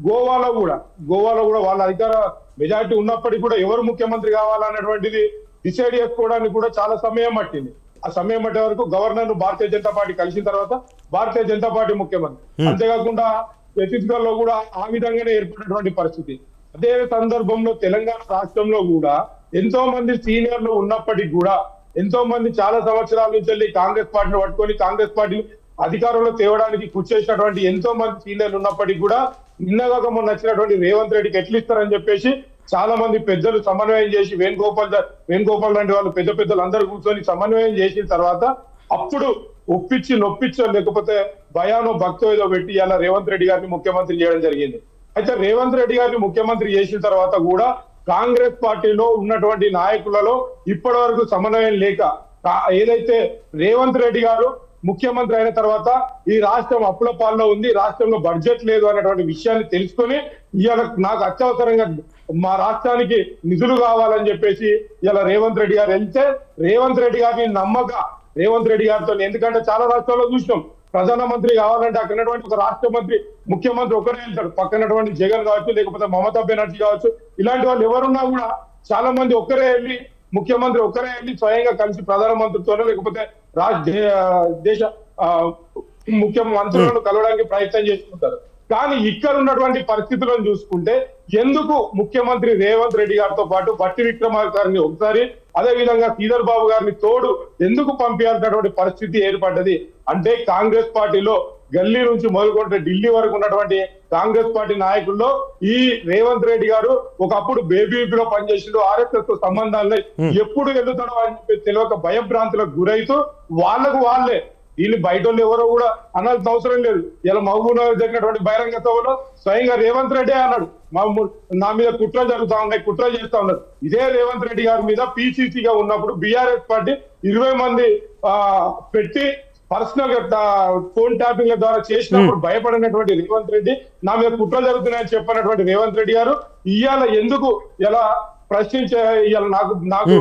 Speaker 4: గోవాలో కూడా వాళ్ళ అధికార మెజారిటీ ఉన్నప్పటికీ కూడా ఎవరు ముఖ్యమంత్రి కావాలన్నటువంటిది డిసైడ్ చేసుకోవడానికి కూడా చాలా సమయం పట్టింది. ఆ సమయం పట్టే వరకు గవర్నర్ భారతీయ జనతా పార్టీ కలిసిన తర్వాత భారతీయ జనతా పార్టీ ముఖ్యమంత్రి. అంతేకాకుండా ఛత్తీస్గఢ్ లో కూడా ఆ విధంగానే ఏర్పడినటువంటి పరిస్థితి. అదే సందర్భంలో తెలంగాణ రాష్ట్రంలో కూడా ఎంతో మంది సీనియర్లు ఉన్నప్పటికీ కూడా, ఎంతో మంది చాలా సంవత్సరాల నుంచి వెళ్ళి కాంగ్రెస్ పార్టీని పట్టుకొని కాంగ్రెస్ పార్టీని అధికారంలో తేవడానికి కృషి చేసినటువంటి ఎంతో మంది సీనియర్లు ఉన్నప్పటికీ కూడా నిన్నగాక మొన్న వచ్చినటువంటి రేవంత్ రెడ్డికి ఎట్లు ఇస్తారని చెప్పేసి చాలా మంది పెద్దలు సమన్వయం చేసి, వేణుగోపాల్ లాంటి వాళ్ళు పెద్దలు అందరూ కూర్చొని సమన్వయం చేసిన తర్వాత అప్పుడు నొప్పించో లేకపోతే భయానో భక్తో ఏదో పెట్టి ఇలా రేవంత్ రెడ్డి గారిని ముఖ్యమంత్రి చేయడం జరిగింది. అయితే రేవంత్ రెడ్డి గారిని ముఖ్యమంత్రి చేసిన తర్వాత కూడా కాంగ్రెస్ పార్టీలో ఉన్నటువంటి నాయకులలో ఇప్పటి వరకు సమన్వయం లేక, ఏదైతే రేవంత్ రెడ్డి గారు ముఖ్యమంత్రి అయిన తర్వాత ఈ రాష్ట్రం అప్పుల పాల్లో ఉంది, రాష్ట్రంలో బడ్జెట్ లేదు అనేటువంటి విషయాన్ని తెలుసుకొని ఇవాళ నాకు అత్యవసరంగా మా రాష్ట్రానికి నిధులు కావాలని చెప్పేసి ఇలా రేవంత్ రెడ్డి గారు వెళ్తే రేవంత్ రెడ్డి గారిని నమ్మక రేవంత్ రెడ్డి గారితో, ఎందుకంటే చాలా రాష్ట్రాల్లో చూసినాం ప్రధానమంత్రి కావాలంటే అక్కడ ఒక రాష్ట్ర మంత్రి ముఖ్యమంత్రి ఒకరే వెళ్తాడు, పక్కనటువంటి జగన్ కావచ్చు లేకపోతే మమతా బెనర్జీ కావచ్చు, ఇలాంటి వాళ్ళు ఎవరున్నా కూడా చాలా మంది ఒక్కరే వెళ్ళి ముఖ్యమంత్రి ఒక్కరే వెళ్ళి స్వయంగా కలిసి ప్రధానమంత్రితోనో లేకపోతే దేశ ముఖ్యమంత్రులను కలవడానికి ప్రయత్నం చేసుకుంటారు. కానీ ఇక్కడ ఉన్నటువంటి పరిస్థితులను చూసుకుంటే ఎందుకు ముఖ్యమంత్రి రేవంత్ రెడ్డి గారితో పాటు బట్టి విక్రమార్క గారిని ఒకసారి, అదే విధంగా శ్రీధర్ బాబు గారిని తోడు ఎందుకు పంపించాల్సినటువంటి పరిస్థితి ఏర్పడ్డది అంటే, కాంగ్రెస్ పార్టీలో గల్లీ నుంచి మొదలుకుంటే ఢిల్లీ వరకు ఉన్నటువంటి కాంగ్రెస్ పార్టీ నాయకుల్లో ఈ రేవంత్ రెడ్డి గారు ఒకప్పుడు బేబీలో పనిచేసిండు, ఆర్ఎస్ఎస్ తో సంబంధాలు ఎప్పుడు వెళ్తాడో అని చెప్పి తెలియక భయభ్రాంతులకు గురైతూ వాళ్ళకు వాళ్ళే, వీళ్ళు బయట వాళ్ళు ఎవరో కూడా అనాల్సిన అవసరం లేదు. ఇలా మహబూబ్ నగర్ జరిగినటువంటి బహిరంగ సభలో స్వయంగా రేవంత్ రెడ్డి అన్నాడు, నా మీద కుట్ర జరుగుతా ఉన్నాయి, కుట్ర చేస్తా ఉన్నారు. ఇదే రేవంత్ రెడ్డి గారి మీద పిసిసిగా ఉన్నప్పుడు బీఆర్ఎస్ పార్టీ 20 మంది పెట్టి పర్సనల్ ఫోన్ ట్యాపింగ్ల ద్వారా చేసినప్పుడు భయపడినటువంటి రేవంత్ రెడ్డి నా మీద కుట్ర జరుగుతున్నాయని చెప్పినటువంటి రేవంత్ రెడ్డి గారు ఇవాళ ఎందుకు ఇలా ప్రశ్నించే, ఇవాళ నాకు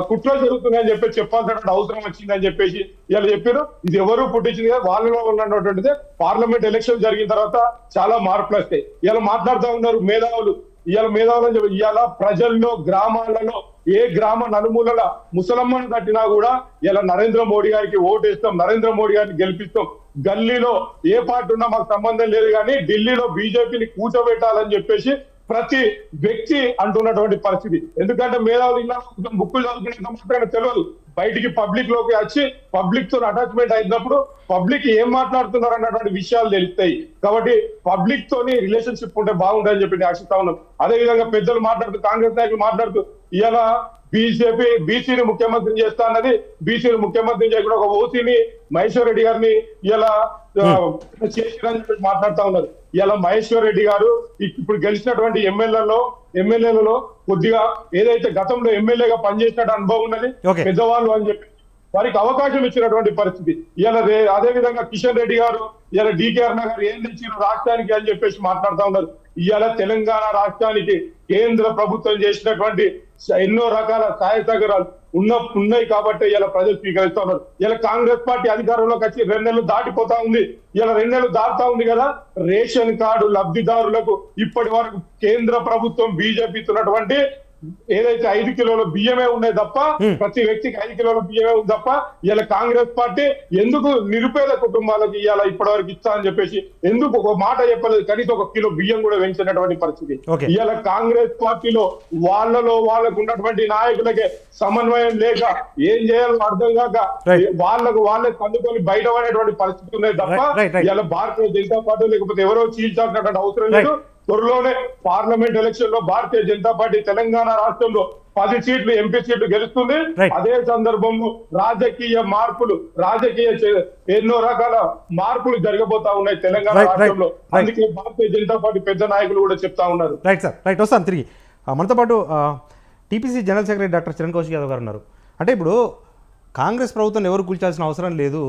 Speaker 4: కుట్ర జరుగుతున్నాయని చెప్పి చెప్పాల్సినటువంటి అవసరం వచ్చిందని చెప్పేసి ఇలా చెప్పారు. ఇది ఎవరు పుట్టించింది కదా, వాళ్ళలో ఉన్నటువంటిది. పార్లమెంట్ ఎలక్షన్ జరిగిన తర్వాత చాలా మార్పులు వస్తాయి. ఇలా మాట్లాడుతూ ఉన్నారు మేధావులు, ఇవాళ మేధావులు అని చెప్పి ఇవాళ ప్రజల్లో గ్రామాలలో ఏ గ్రామ నలుమూలల ముసలమ్మను కట్టినా కూడా ఇలా నరేంద్ర మోడీ గారికి ఓటేస్తాం, నరేంద్ర మోడీ గారిని గెలిపిస్తాం, గల్లీలో ఏ పార్టీ ఉన్నా మాకు సంబంధం లేదు కానీ ఢిల్లీలో బీజేపీని కూర్చోబెట్టాలని చెప్పేసి ప్రతి వ్యక్తి అంటున్నటువంటి పరిస్థితి. ఎందుకంటే మేధావులు ఇలా బుక్కులు చదువుకునేంత మాత్రమే తెలియదు, బయటికి పబ్లిక్ లోకి వచ్చి పబ్లిక్ తో అటాచ్మెంట్ అయినప్పుడు పబ్లిక్ ఏం మాట్లాడుతున్నారు అన్నటువంటి విషయాలు తెలుస్తాయి. కాబట్టి పబ్లిక్ తోని రిలేషన్షిప్ ఉంటే బాగుంటుందని చెప్పి ఆశిస్తా ఉన్నాం. అదే విధంగా పెద్దలు మాట్లాడుతూ, కాంగ్రెస్ నాయకులు మాట్లాడుతూ ఇలా బీజేపీ బీసీని ముఖ్యమంత్రిని చేస్తా అన్నది, బీసీని ముఖ్యమంత్రిని చేయకుండా ఒక ఓసీని మహేశ్వర్ రెడ్డి గారిని ఇలా చేసిరని చెప్పి మాట్లాడుతా ఉన్నారు. ఇలా మహేశ్వర్ రెడ్డి గారు ఇప్పుడు గెలిచినటువంటి ఎమ్మెల్యేలలో కొద్దిగా ఏదైతే గతంలో ఎమ్మెల్యేగా పనిచేసినట్టు అనుభవం ఉన్నది, పెద్దవాళ్ళు అని చెప్పి వారికి అవకాశం ఇచ్చినటువంటి పరిస్థితి. ఇలా అదే విధంగా కిషన్ రెడ్డి గారు ఇలా డికేఆర్ నగర్ ఏం తెచ్చారు రాష్ట్రానికి అని చెప్పేసి మాట్లాడుతా ఉన్నారు. ఇవాళ తెలంగాణ రాష్ట్రానికి కేంద్ర ప్రభుత్వం చేసినటువంటి ఎన్నో రకాల సహాయ సహకారాలు ఉన్నాయి కాబట్టి ఇలా ప్రజలు స్వీకరిస్తా ఉన్నారు. ఇలా కాంగ్రెస్ పార్టీ అధికారంలోకి వచ్చి 2 నెలలు దాటిపోతా ఉంది. ఇలా 2 నెలలు దాటుతా ఉంది కదా, రేషన్ కార్డు లబ్ధిదారులకు ఇప్పటి వరకు కేంద్ర ప్రభుత్వం బీజేపీ ఇస్తున్నటువంటి ఏదైతే 5 కిలోల బియ్యమే ఉన్నాయి తప్ప, ప్రతి వ్యక్తికి 5 కిలోల బియ్యమే ఉంది తప్ప, ఇలా కాంగ్రెస్ పార్టీ ఎందుకు నిరుపేద కుటుంబాలకు ఇవాళ ఇప్పటి వరకు ఇస్తా అని చెప్పేసి ఎందుకు ఒక మాట చెప్పలేదు, కనీసం 1 కిలో బియ్యం కూడా పెంచినటువంటి పరిస్థితి. ఇవాళ కాంగ్రెస్ పార్టీలో వాళ్ళకు ఉన్నటువంటి నాయకులకే సమన్వయం లేక ఏం చేయాలో అర్థం కాక వాళ్ళే కందుకొని బయట పడేటువంటి పరిస్థితి ఉన్నాయి తప్ప ఇలా భారతీయ జనతా పార్టీ లేకపోతే ఎవరో చీల్చాల్సినటువంటి అవసరం లేదు. త్వరలోనే పార్లమెంట్ ఎలక్షన్ లో భారతీయ జనతా పార్టీ తెలంగాణ రాష్ట్రంలో 10 సీట్లు ఎంపీ సీట్లు గెలుస్తుంది. అదే సందర్భంలో ఎన్నో రకాల మార్పులు జరగబోతా ఉన్నాయి తెలంగాణ రాష్ట్రంలో. అందుకే భారతీయ జనతా పార్టీ పెద్ద నాయకులు కూడా చెప్తా ఉన్నారు.
Speaker 1: రైట్ సార్, రైట్, వస్తాను తిరిగి. మనతో పాటు TPC general secretary doctor Charan Kaushik Yadav గారు ఉన్నారు. అంటే ఇప్పుడు కాంగ్రెస్ ప్రభుత్వం ఎవరు కూల్చాల్సిన అవసరం లేదు,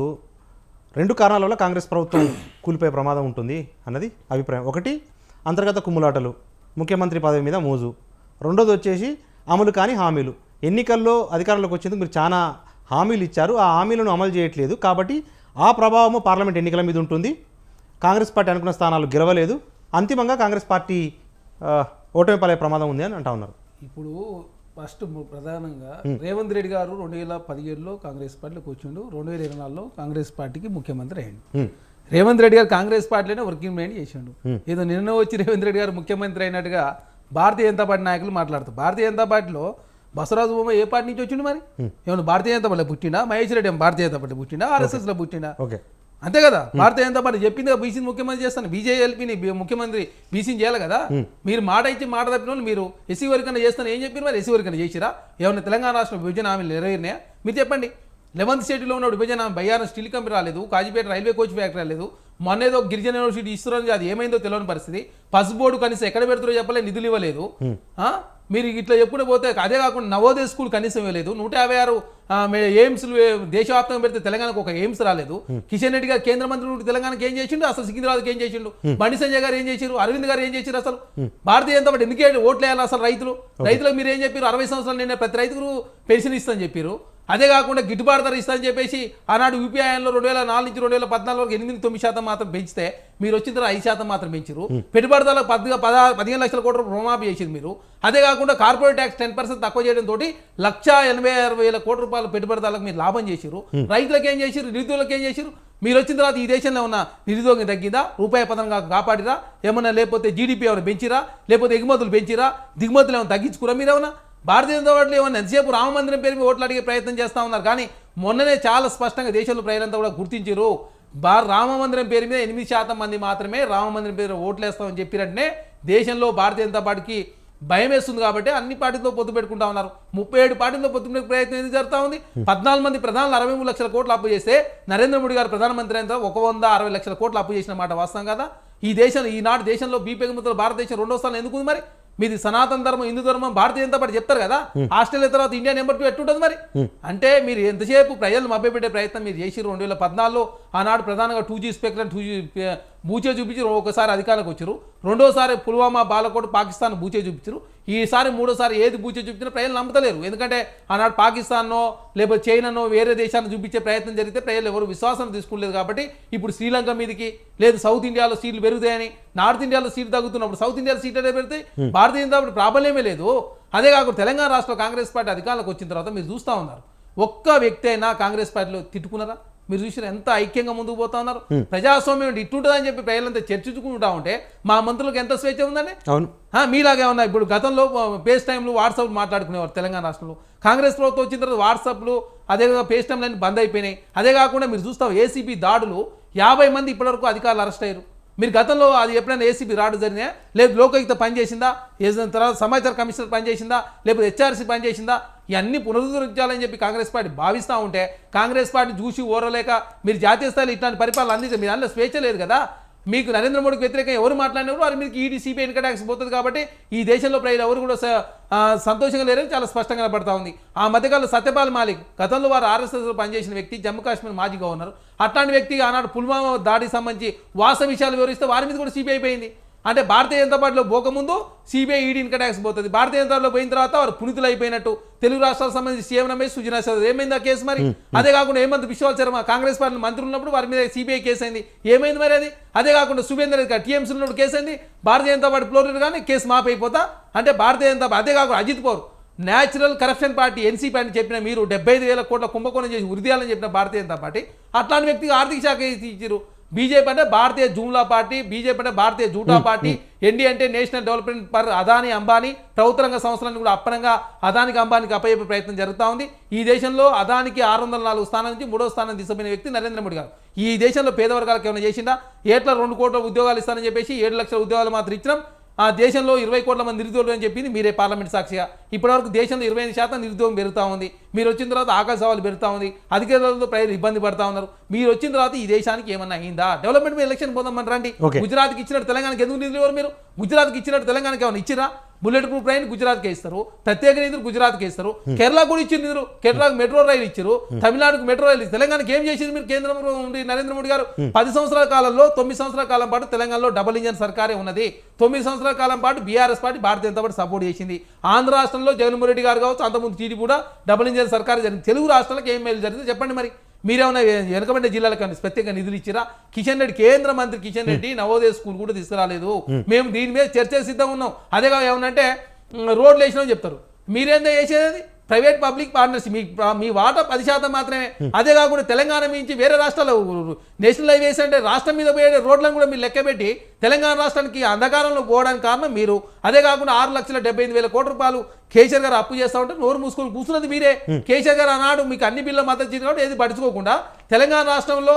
Speaker 1: 2 కారణాల వల్ల కాంగ్రెస్ ప్రభుత్వం కూలిపోయే ప్రమాదం ఉంటుంది అన్నది అభిప్రాయం. ఒకటి, అంతర్గత కుమ్ములాటలు, ముఖ్యమంత్రి పదవి మీద మోజు. రెండోది వచ్చేసి అమలు కాని హామీలు. ఎన్నికల్లో అధికారంలోకి వచ్చేందుకు మీరు చాలా హామీలు ఇచ్చారు, ఆ హామీలను అమలు చేయట్లేదు కాబట్టి ఆ ప్రభావము పార్లమెంట్ ఎన్నికల మీద ఉంటుంది. కాంగ్రెస్ పార్టీ అనుకున్న స్థానాలు గెలవలేదు, అంతిమంగా కాంగ్రెస్ పార్టీ ఓటమి పాలే ప్రమాదం ఉంది అని అంటా ఉన్నారు.
Speaker 2: ఇప్పుడు ఫస్ట్ ప్రధానంగా రేవంత్ రెడ్డి గారు 2017లో కాంగ్రెస్ పార్టీలోకి వచ్చిండు, 2024లో కాంగ్రెస్ పార్టీకి ముఖ్యమంత్రి అయ్యిండు. రేవంత్ రెడ్డి గారు కాంగ్రెస్ పార్టీలోనే వర్కింగ్ మెయిన్ చేసిండు. ఏదో నిన్న వచ్చి రేవంత్ రెడ్డి గారు ముఖ్యమంత్రి అయినట్టుగా భారతీయ జనతా పార్టీ నాయకులు మాట్లాడుతారు. భారతీయ జనతా పార్టీలో బసవరాజు బొమ్మ ఏ పార్టీ నుంచి వచ్చిండు మరి? ఏమన్నా భారతీయ జనతా పార్టీలో పుట్టినా? మహేష్ రెడ్డి ఏమో భారతీయ జనతా పార్టీ పుట్టినా? ఆర్ఎస్ఎస్లో పుట్టినా? అంతే కదా. భారతీయ జనతా పార్టీ చెప్పింది బీసీని ముఖ్యమంత్రి చేస్తాను, బీజేపీని ముఖ్యమంత్రి బీసీని చేయాలి కదా. మీరు మాట ఇచ్చి మాట తప్పిన వాళ్ళు మీరు ఎస్సీ వరకన్నా చేస్తాను ఏం చెప్పారు మరి? ఎస్సీ వరకన్నా చేసిరా? ఏమన్నా తెలంగాణ రాష్ట్రం విభజన హామీలు నెరవేరినాయా? మీరు చెప్పండి. 11th స్టేట్లో ఉన్న విభజన బయ్యారం స్టీల్ కంపెనీ రాలేదు, కాజీపేట రైల్వే కోచ్ ఫ్యాక్టరీ రాలేదు, మొన్న ఏదో గిరిజన యూనివర్సిటీ ఇస్తున్నారని అది ఏమైందో తెలియని పరిస్థితి. పసుబోర్డు కనీసం ఎక్కడ పెడుతురో చెప్పలే, నిధులు ఇవ్వలేదు. మీరు ఇట్లా చెప్పుకుంటే పోతే అదే కాకుండా నవోదయ స్కూల్ కనీసం ఇవ్వలేదు. 156 ఎయిమ్స్లు దేశవ్యాప్తంగా పెడితే తెలంగాణకు ఒక ఎయిమ్స్ రాలేదు. కిషన్ రెడ్డి గారు కేంద్ర మంత్రి నుండి తెలంగాణకి ఏం చేసిండు, అసలు సికింద్రాబాద్కి ఏం చేసిండు, బండి సంజయ్ గారు ఏం చేశారు, అరవింద్ గారు ఏం చేశారు, అసలు భారతీయ జనతా పార్టీ ఎందుకే ఓట్లు వేయాలి అసలు రైతులకు మీరు ఏం చెప్పారు, 60 సంవత్సరాలు నేను ప్రతి రైతుకు పెన్షన్ ఇస్తానని చెప్పారు. అదే కాకుండా గిట్టుబాటు ధర ఇస్తానని చెప్పేసి ఆనాడు యూపీఐలో 2004 నుంచి 2014 వరకు 8-9% మాత్రం పెంచితే మీరు వచ్చిన తర్వాత 5% మాత్రం పెంచారు. పెట్టుబడిదారులకు 15 లక్షల కోట్ల రుణమాఫీ చేసింది మీరు. అదే కాకుండా కార్పొరేట్ ట్యాక్స్ 10% తక్కువ చేయడం తోటి 1,86,000 కోట్ల రూపాయల పెట్టుబడిదారులకు మీరు లాభం చేశారు. రైతులకు ఏం చేశారు, నిరుద్యోగులకు ఏం చేశారు? మీరు వచ్చిన తర్వాత ఈ దేశంలో ఉన్న నిరుద్యోగం తగ్గిందా, రూపాయి పతనంగా కాపాడిరా ఏమన్నా, లేకపోతే జీడిపి ఏమైనా పెంచిరా, లేకపోతే ఎగుమతులు పెంచిరా, దిగుమతులు ఏమైనా తగ్గించుకురా మీరేమన్నా? భారతీయ జనతా పార్టీలో ఏమన్నా ఎంతసేపు రామ మందిరం పేరు ఓట్లు అడిగే ప్రయత్నం చేస్తూ ఉన్నారు. కానీ మొన్ననే చాలా స్పష్టంగా దేశంలో ప్రజలంతా కూడా గుర్తించారు, రామ మందిరం పేరు మీద 8% మంది మాత్రమే రామ మందిరం పేరు ఓట్లు వేస్తామని చెప్పినట్టునే దేశంలో భారతీయ జనతా పార్టీకి భయం వేస్తుంది. కాబట్టి అన్ని పార్టీలతో పొత్తు పెట్టుకుంటా ఉన్నారు. 37 పార్టీలతో పొత్తు పెట్టుకునే ప్రయత్నం ఎందుకు జరుగుతూ ఉంది? 14 మంది ప్రధానులు 63 లక్షల కోట్లు అప్పు చేస్తే నరేంద్ర మోడీ గారు ప్రధానమంత్రి అయిన 160 లక్షల కోట్లు అప్పు చేసిన మాట వాస్తవం కదా. ఈ దేశంలో ఈనాడు దేశంలో బీపెగుమతులు భారతదేశం 2వ స్థానం ఎందుకు ఉంది మరి? మీది సనాతన ధర్మం, హిందూ ధర్మం, భారతీయ జనతా పార్టీ చెప్తారు కదా. ఆస్ట్రేలియా తర్వాత ఇండియా నెంబర్ 2 ఎట్టుంటుంది మరి? అంటే మీరు ఎంతసేపు ప్రజలు మభ్యపెట్టే ప్రయత్నం మీరు చేసి 2014లో ఆనాడు ప్రధానంగా 2G స్పెక్ట్రమ్ 2G బూచే చూపించి ఒకసారి అధికారంలోకి వచ్చారు. రెండోసారి పుల్వామా, బాలకోట్, పాకిస్తాన్ బూచే చూపించారు. ఈసారి మూడోసారి ఏది బూచే చూపించినా ప్రజలు నమ్మతలేరు. ఎందుకంటే ఆనాడు పాకిస్తాన్నో లేకపోతే చైనానో వేరే దేశాన్ని చూపించే ప్రయత్నం జరిగితే ప్రజలు ఎవరు విశ్వాసం తీసుకోలేదు. కాబట్టి ఇప్పుడు శ్రీలంక మీదకి లేదు సౌత్ ఇండియాలో సీట్లు పెరుగుతాయని, నార్త్ ఇండియాలో సీట్లు తగ్గుతున్నప్పుడు సౌత్ ఇండియాలో సీట్లు అనేది పెడితే భారతీయ జనతా పార్టీ ప్రాబల్యమే లేదు. అదే కాకుండా తెలంగాణ రాష్ట్ర కాంగ్రెస్ పార్టీ అధికారంలోకి వచ్చిన తర్వాత మీరు చూస్తూ ఉన్నారు, ఒక్క వ్యక్తి అయినా కాంగ్రెస్ పార్టీలో తిట్టుకున్నారా? మీరు చూసిన ఎంత ఐక్యంగా ముందుకు పోతా ఉన్నారు. ప్రజాస్వామ్యం ఇట్టుంటుందని చెప్పి ప్రజలంతా చర్చించుకుంటా ఉంటే మా మంత్రులకు ఎంత స్వేచ్ఛ ఉందండి? అవును, మీలాగే ఉన్నా. ఇప్పుడు గతంలో ఫేస్ టైంలు వాట్సాప్ మాట్లాడుకునేవారు తెలంగాణ రాష్ట్రంలో. కాంగ్రెస్ ప్రభుత్వం వచ్చిన తర్వాత వాట్సాప్లు అదేవిధంగా ఫేస్ టైంలు అన్ని బంద్ అయిపోయినాయి. అదే కాకుండా మీరు చూస్తాం ఏసీబీ దాడులు 50 మంది ఇప్పటివరకు అధికారులు అరెస్ట్ అయ్యారు. మీరు గతంలో అది ఎప్పుడైనా ఏసీబీ రాడు జరిగినా, లేదు లోకాయుక్త పనిచేసిందా, తర్వాత సమాచార కమిషనర్ పనిచేసిందా, లేకపోతే హెచ్ఆర్సీ పనిచేసిందా, ఇవన్నీ పునరుద్ధరించాలని చెప్పి కాంగ్రెస్ పార్టీ భావిస్తూ ఉంటే కాంగ్రెస్ పార్టీ చూసి ఓరలేక మీరు జాతీయ స్థాయిలో ఇట్లాంటి పరిపాలన అందించారు. మీరు అందులో స్వేచ్ఛ లేదు కదా. మీకు నరేంద్ర మోడీకి వ్యతిరేకంగా ఎవరు మాట్లాడినప్పుడు వారి మీకు ఈడీ సిబిఐ ఇన్కమ్ ట్యాక్స్ పోతుంది. కాబట్టి ఈ దేశంలో ప్రజలు ఎవరు కూడా సంతోషంగా లేరని చాలా స్పష్టంగా పడతా ఉంది. ఆ మధ్యకాలంలో సత్యపాల్ మాలిక్ గతంలో వారు ఆర్ఎస్ఎస్లో పనిచేసిన వ్యక్తి, జమ్మూ కాశ్మీర్ మాజీ గవర్నర్. అట్లాంటి వ్యక్తి ఆనాడు పుల్వామా దాడికి సంబంధించి వాస్తవ విషయాలు వివరిస్తే వారి మీద కూడా సిబిఐ పోయింది. అంటే భారతీయ జనతా పార్టీలో పోకముందు సిబిఐ ఈడీ ఇన్కమ్ ట్యాక్స్ పోతుంది. భారతీయ జనతా పార్టీలో పోయిన తర్వాత వారు పునితులు అయిపోయినట్టు. తెలుగు రాష్ట్రాలకు సంబంధించి సీఎం రమేష్, సుజనా చౌదరి ఏమైంది ఆ కేసు మరి? అదే కాకుండా హేమంత్ బిశ్వాల్ శర్మ కాంగ్రెస్ పార్టీ మంత్రులు ఉన్నప్పుడు వారి మీద సిబిఐ కేసు అయింది, ఏమైంది మరి అది? అదే కాకుండా శుభేందర్ రెడ్డి టీఎంసీ ఉన్నప్పుడు కేసు అయింది, భారతీయ జనతా పార్టీ ఫ్లోర్ కానీ కేసు మాఫ్ అయిపోతా. అంటే భారతీయ జనతా పార్టీ, అదే కాకుండా Ajit Pawar natural corruption party NCP అని చెప్పిన మీరు 75,000 కోట్ల కుంభకోణం చేసి ఉరిదీయాలని చెప్పిన భారతీయ జనతా పార్టీ అట్లాంటి వ్యక్తికి ఆర్థిక శాఖ ఇచ్చారు. బీజేపీ అంటే భారతీయ జూమ్లా పార్టీ, బీజేపీ అంటే భారతీయ జూటా పార్టీ, ఎన్డీ అంటే national development for Adani Ambani, ప్రభుత్వ రంగ సంస్థలను కూడా అప్పనంగా అదానికి అంబానీకి అప్పయ్యే ప్రయత్నం జరుగుతూ ఉంది. ఈ దేశంలో అదానికి 604 స్థానం నుంచి 3వ స్థానం తీసుకుపోయిన వ్యక్తి నరేంద్ర మోడీ గారు. ఈ దేశంలో పేద వర్గాలకు ఏమైనా చేసిందా? ఏట్లా 2 కోట్ల ఉద్యోగాలు ఇస్తానని చెప్పేసి 7 లక్షల ఉద్యోగాలు మాత్రం ఇచ్చినాం. ఆ దేశంలో 20 కోట్ల మంది నిరుద్యోగులు అని చెప్పింది మీరే పార్లమెంట్ సాక్షిగా. ఇప్పటివరకు దేశంలో 25% నిరుద్యోగం పెరుగుతూ ఉంది. మీరు వచ్చిన తర్వాత ఆకాశ సవాలు పెరుగుతూ ఉంది, అధికారులతో ప్రజలు ఇబ్బంది పడతా ఉన్నారు. మీరు వచ్చిన తర్వాత ఈ దేశానికి ఏమన్నా అయిందా? డెవలప్మెంట్ మీద ఎలక్షన్ పోదామని రండి. గుజరాత్కి ఇచ్చినట్టు తెలంగాణకి ఎందుకు నిధులు ఇవ్వరు మీరు? గుజరాత్కి ఇచ్చినట్టు తెలంగాణకి ఏమైనా ఇచ్చిరా? బుల్లెట్ ప్రూఫ్ ట్రైన్ గుజరాత్కి ఇస్తారు, ప్రత్యేక నిధులు గుజరాత్కి ఇస్తారు, కేరళ కూడా ఇచ్చిన నిధులు, కేరళకు మెట్రో రైలు ఇచ్చారు, తమిళనాడుకు మెట్రో రైలు ఇచ్చారు. తెలంగాణకి ఏం చేసింది మీరు? కేంద్రంలో ఉండి నరేంద్ర మోడీ గారు 10 సంవత్సరాల కాలంలో 9 సంవత్సరాల కాలం పాటు తెలంగాణలో డబుల్ ఇంజన్ సర్కారే ఉన్నది. 9 సంవత్సరాల కాలం పాటు బీఆర్ఎస్ పార్టీ భారతీయ జనతా పార్టీ సపోర్ట్ చేసింది. ఆంధ్ర రాష్ట్రంలో జగన్మోహన్ రెడ్డి గారు కావచ్చు, అంతకుముందు టీడీ కూడా డబుల్ ఇంజన్ సర్కార్ జరిగింది. తెలుగు రాష్ట్రాలకు ఏం మేలు జరిగింది చెప్పండి మరి? మీరేమన్నా వెనకబడిన జిల్లాలకు ప్రత్యేక నిధులు ఇచ్చిరా? కిషన్ రెడ్డి, కేంద్ర మంత్రి కిషన్ రెడ్డి నవోదయ స్కూల్ కూడా తీసుకురాలేదు. మేము దీని మీద చర్చ సిద్ధంగా ఉన్నాం. అదేగా ఏమన్నంటే రోడ్లు వేసినామని చెప్తారు. మీరేందో వేసేది ప్రైవేట్ పబ్లిక్ పార్ట్నర్షిప్, మీ వాటా 10% మాత్రమే. అదే కాకుండా తెలంగాణ నుంచి వేరే రాష్ట్రాలు నేషనల్ హైవేస్ అంటే రాష్ట్రం మీద పోయే రోడ్లను కూడా మీరు లెక్కబెట్టి తెలంగాణ రాష్ట్రానికి అంధకారంలో పోవడానికి కారణం మీరు. అదే కాకుండా 6,75,000 కోట్ల రూపాయలు కేసీఆర్ గారు అప్పు చేస్తా ఉంటే నోరు మూసుకొని కూర్చున్నది మీరే. కేసీఆర్ గారు అన్నాడు మీకు అన్ని బిల్లు మద్దతు ఇచ్చింది కాబట్టి ఏది పడుచుకోకుండా తెలంగాణ రాష్ట్రంలో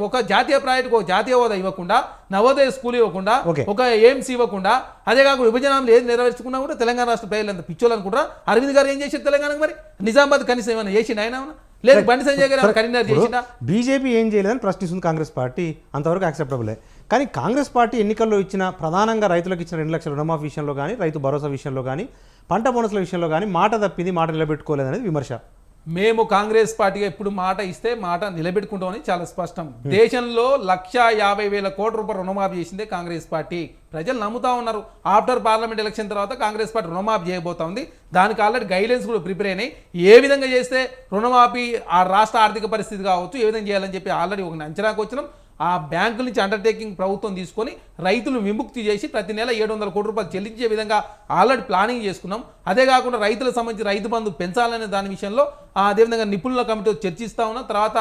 Speaker 2: ఒక జాతీయ ప్రాజెక్టుకు ఒక జాతీయ హోదా ఇవ్వకుండా, నవోదయ స్కూల్ ఇవ్వకుండా, ఒక ఎయిమ్స్ ఇవ్వకుండా, అదే కాకుండా విభజనలు ఏది నెరవేర్చుకున్నా కూడా తెలంగాణ రాష్ట్ర ప్రజలు ఎంత పిచ్చోళ్ళు అనుకుంటారా? అరవింద్ గారు ఏం చేశారు తెలంగాణకు మరి? నిజామాబాద్ కనీసం ఏమైనా చేసిండు ఆయన? లేదు బండి సంజయ్ గారు కరీంనగర్ చేసినా
Speaker 1: బీజేపీ ఏం చేయలేదని ప్రశ్నిస్తుంది కాంగ్రెస్ పార్టీ, అంతవరకు యాక్సెప్టబులే. కానీ కాంగ్రెస్ పార్టీ ఎన్నికల్లో ఇచ్చిన ప్రధానంగా రైతులకు ఇచ్చిన 2 లక్షల రుణమాఫీ విషయంలో కానీ, రైతు భరోసా విషయంలో కానీ, పంట బోనస్ల విషయంలో కానీ మాట తప్పింది, మాట నిలబెట్టుకోలేదనేది విమర్శ.
Speaker 2: మేము కాంగ్రెస్ పార్టీగా ఎప్పుడు మాట ఇస్తే మాట నిలబెట్టుకుంటామని చాలా స్పష్టం. దేశంలో 1,50,000 కోట్ల రూపాయలు రుణమాఫీ చేసిందే కాంగ్రెస్ పార్టీ. ప్రజలు నమ్ముతా ఉన్నారు. ఆఫ్టర్ పార్లమెంట్ ఎలక్షన్ తర్వాత కాంగ్రెస్ పార్టీ రుణమాఫీ చేయబోతోంది. దానికి ఆల్రెడీ గైడ్లైన్స్ కూడా ప్రిపేర్ అయినాయి. ఏ విధంగా చేస్తే రుణమాఫీ ఆ రాష్ట్ర ఆర్థిక పరిస్థితి కావచ్చు, ఏ విధంగా చేయాలని చెప్పి ఆల్రెడీ ఒక అంచనాకు వచ్చినాం. ఆ బ్యాంకుల నుంచి అండర్టేకింగ్ ప్రభుత్వం తీసుకొని రైతులు విముక్తి చేసి ప్రతి నెల 700 కోట్ల రూపాయలు చెల్లించే విధంగా ఆల్రెడీ ప్లానింగ్ చేసుకున్నాం. అదే కాకుండా రైతులకు సంబంధించి రైతు బంధు పెంచాలనే దాని విషయంలో అదేవిధంగా నిపుణుల కమిటీతో చర్చిస్తా ఉన్నాం. తర్వాత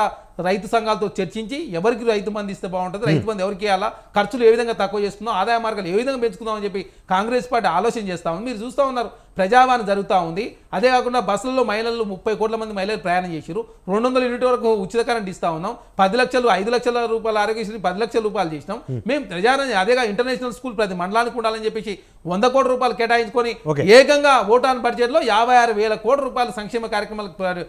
Speaker 2: రైతు సంఘాలతో చర్చించి ఎవరికి రైతు బంధు ఇస్తే బాగుంటుంది, రైతు బంధు ఎవరికి ఇవ్వాలా, ఖర్చులు ఏ విధంగా తక్కువ చేసుకుందాం, ఆదాయ మార్గాలు ఏ విధంగా పెంచుకుందాం అని చెప్పి కాంగ్రెస్ పార్టీ ఆలోచన చేస్తా ఉంది. మీరు చూస్తూ ఉన్నారు ప్రజావాణి జరుగుతూ ఉంది. అదే కాకుండా బస్సులలో మహిళలు 30 కోట్ల మంది మహిళలు ప్రయాణం చేశారు. 200 యూనిట్ వరకు ఉచిత కరెంట్ ఇస్తా ఉన్నాం. 10 లక్షలు 5 లక్షల రూపాయల ఆరోగ్యశ్రీ 10 లక్షల రూపాయలు చేసినాం. మేము ప్రజారాజ్యం అదేగా ఇంటర్నేషనల్ స్కూల్ ప్రతి మండలానికి ఉండాలని చెప్పేసి 100 కోట్ల రూపాయలు కేటాయించుకొని ఏకంగా ఓటాన్ బడ్జెట్ లో 56,000 కోట్ల రూపాయల సంక్షేమ కార్యక్రమాలకు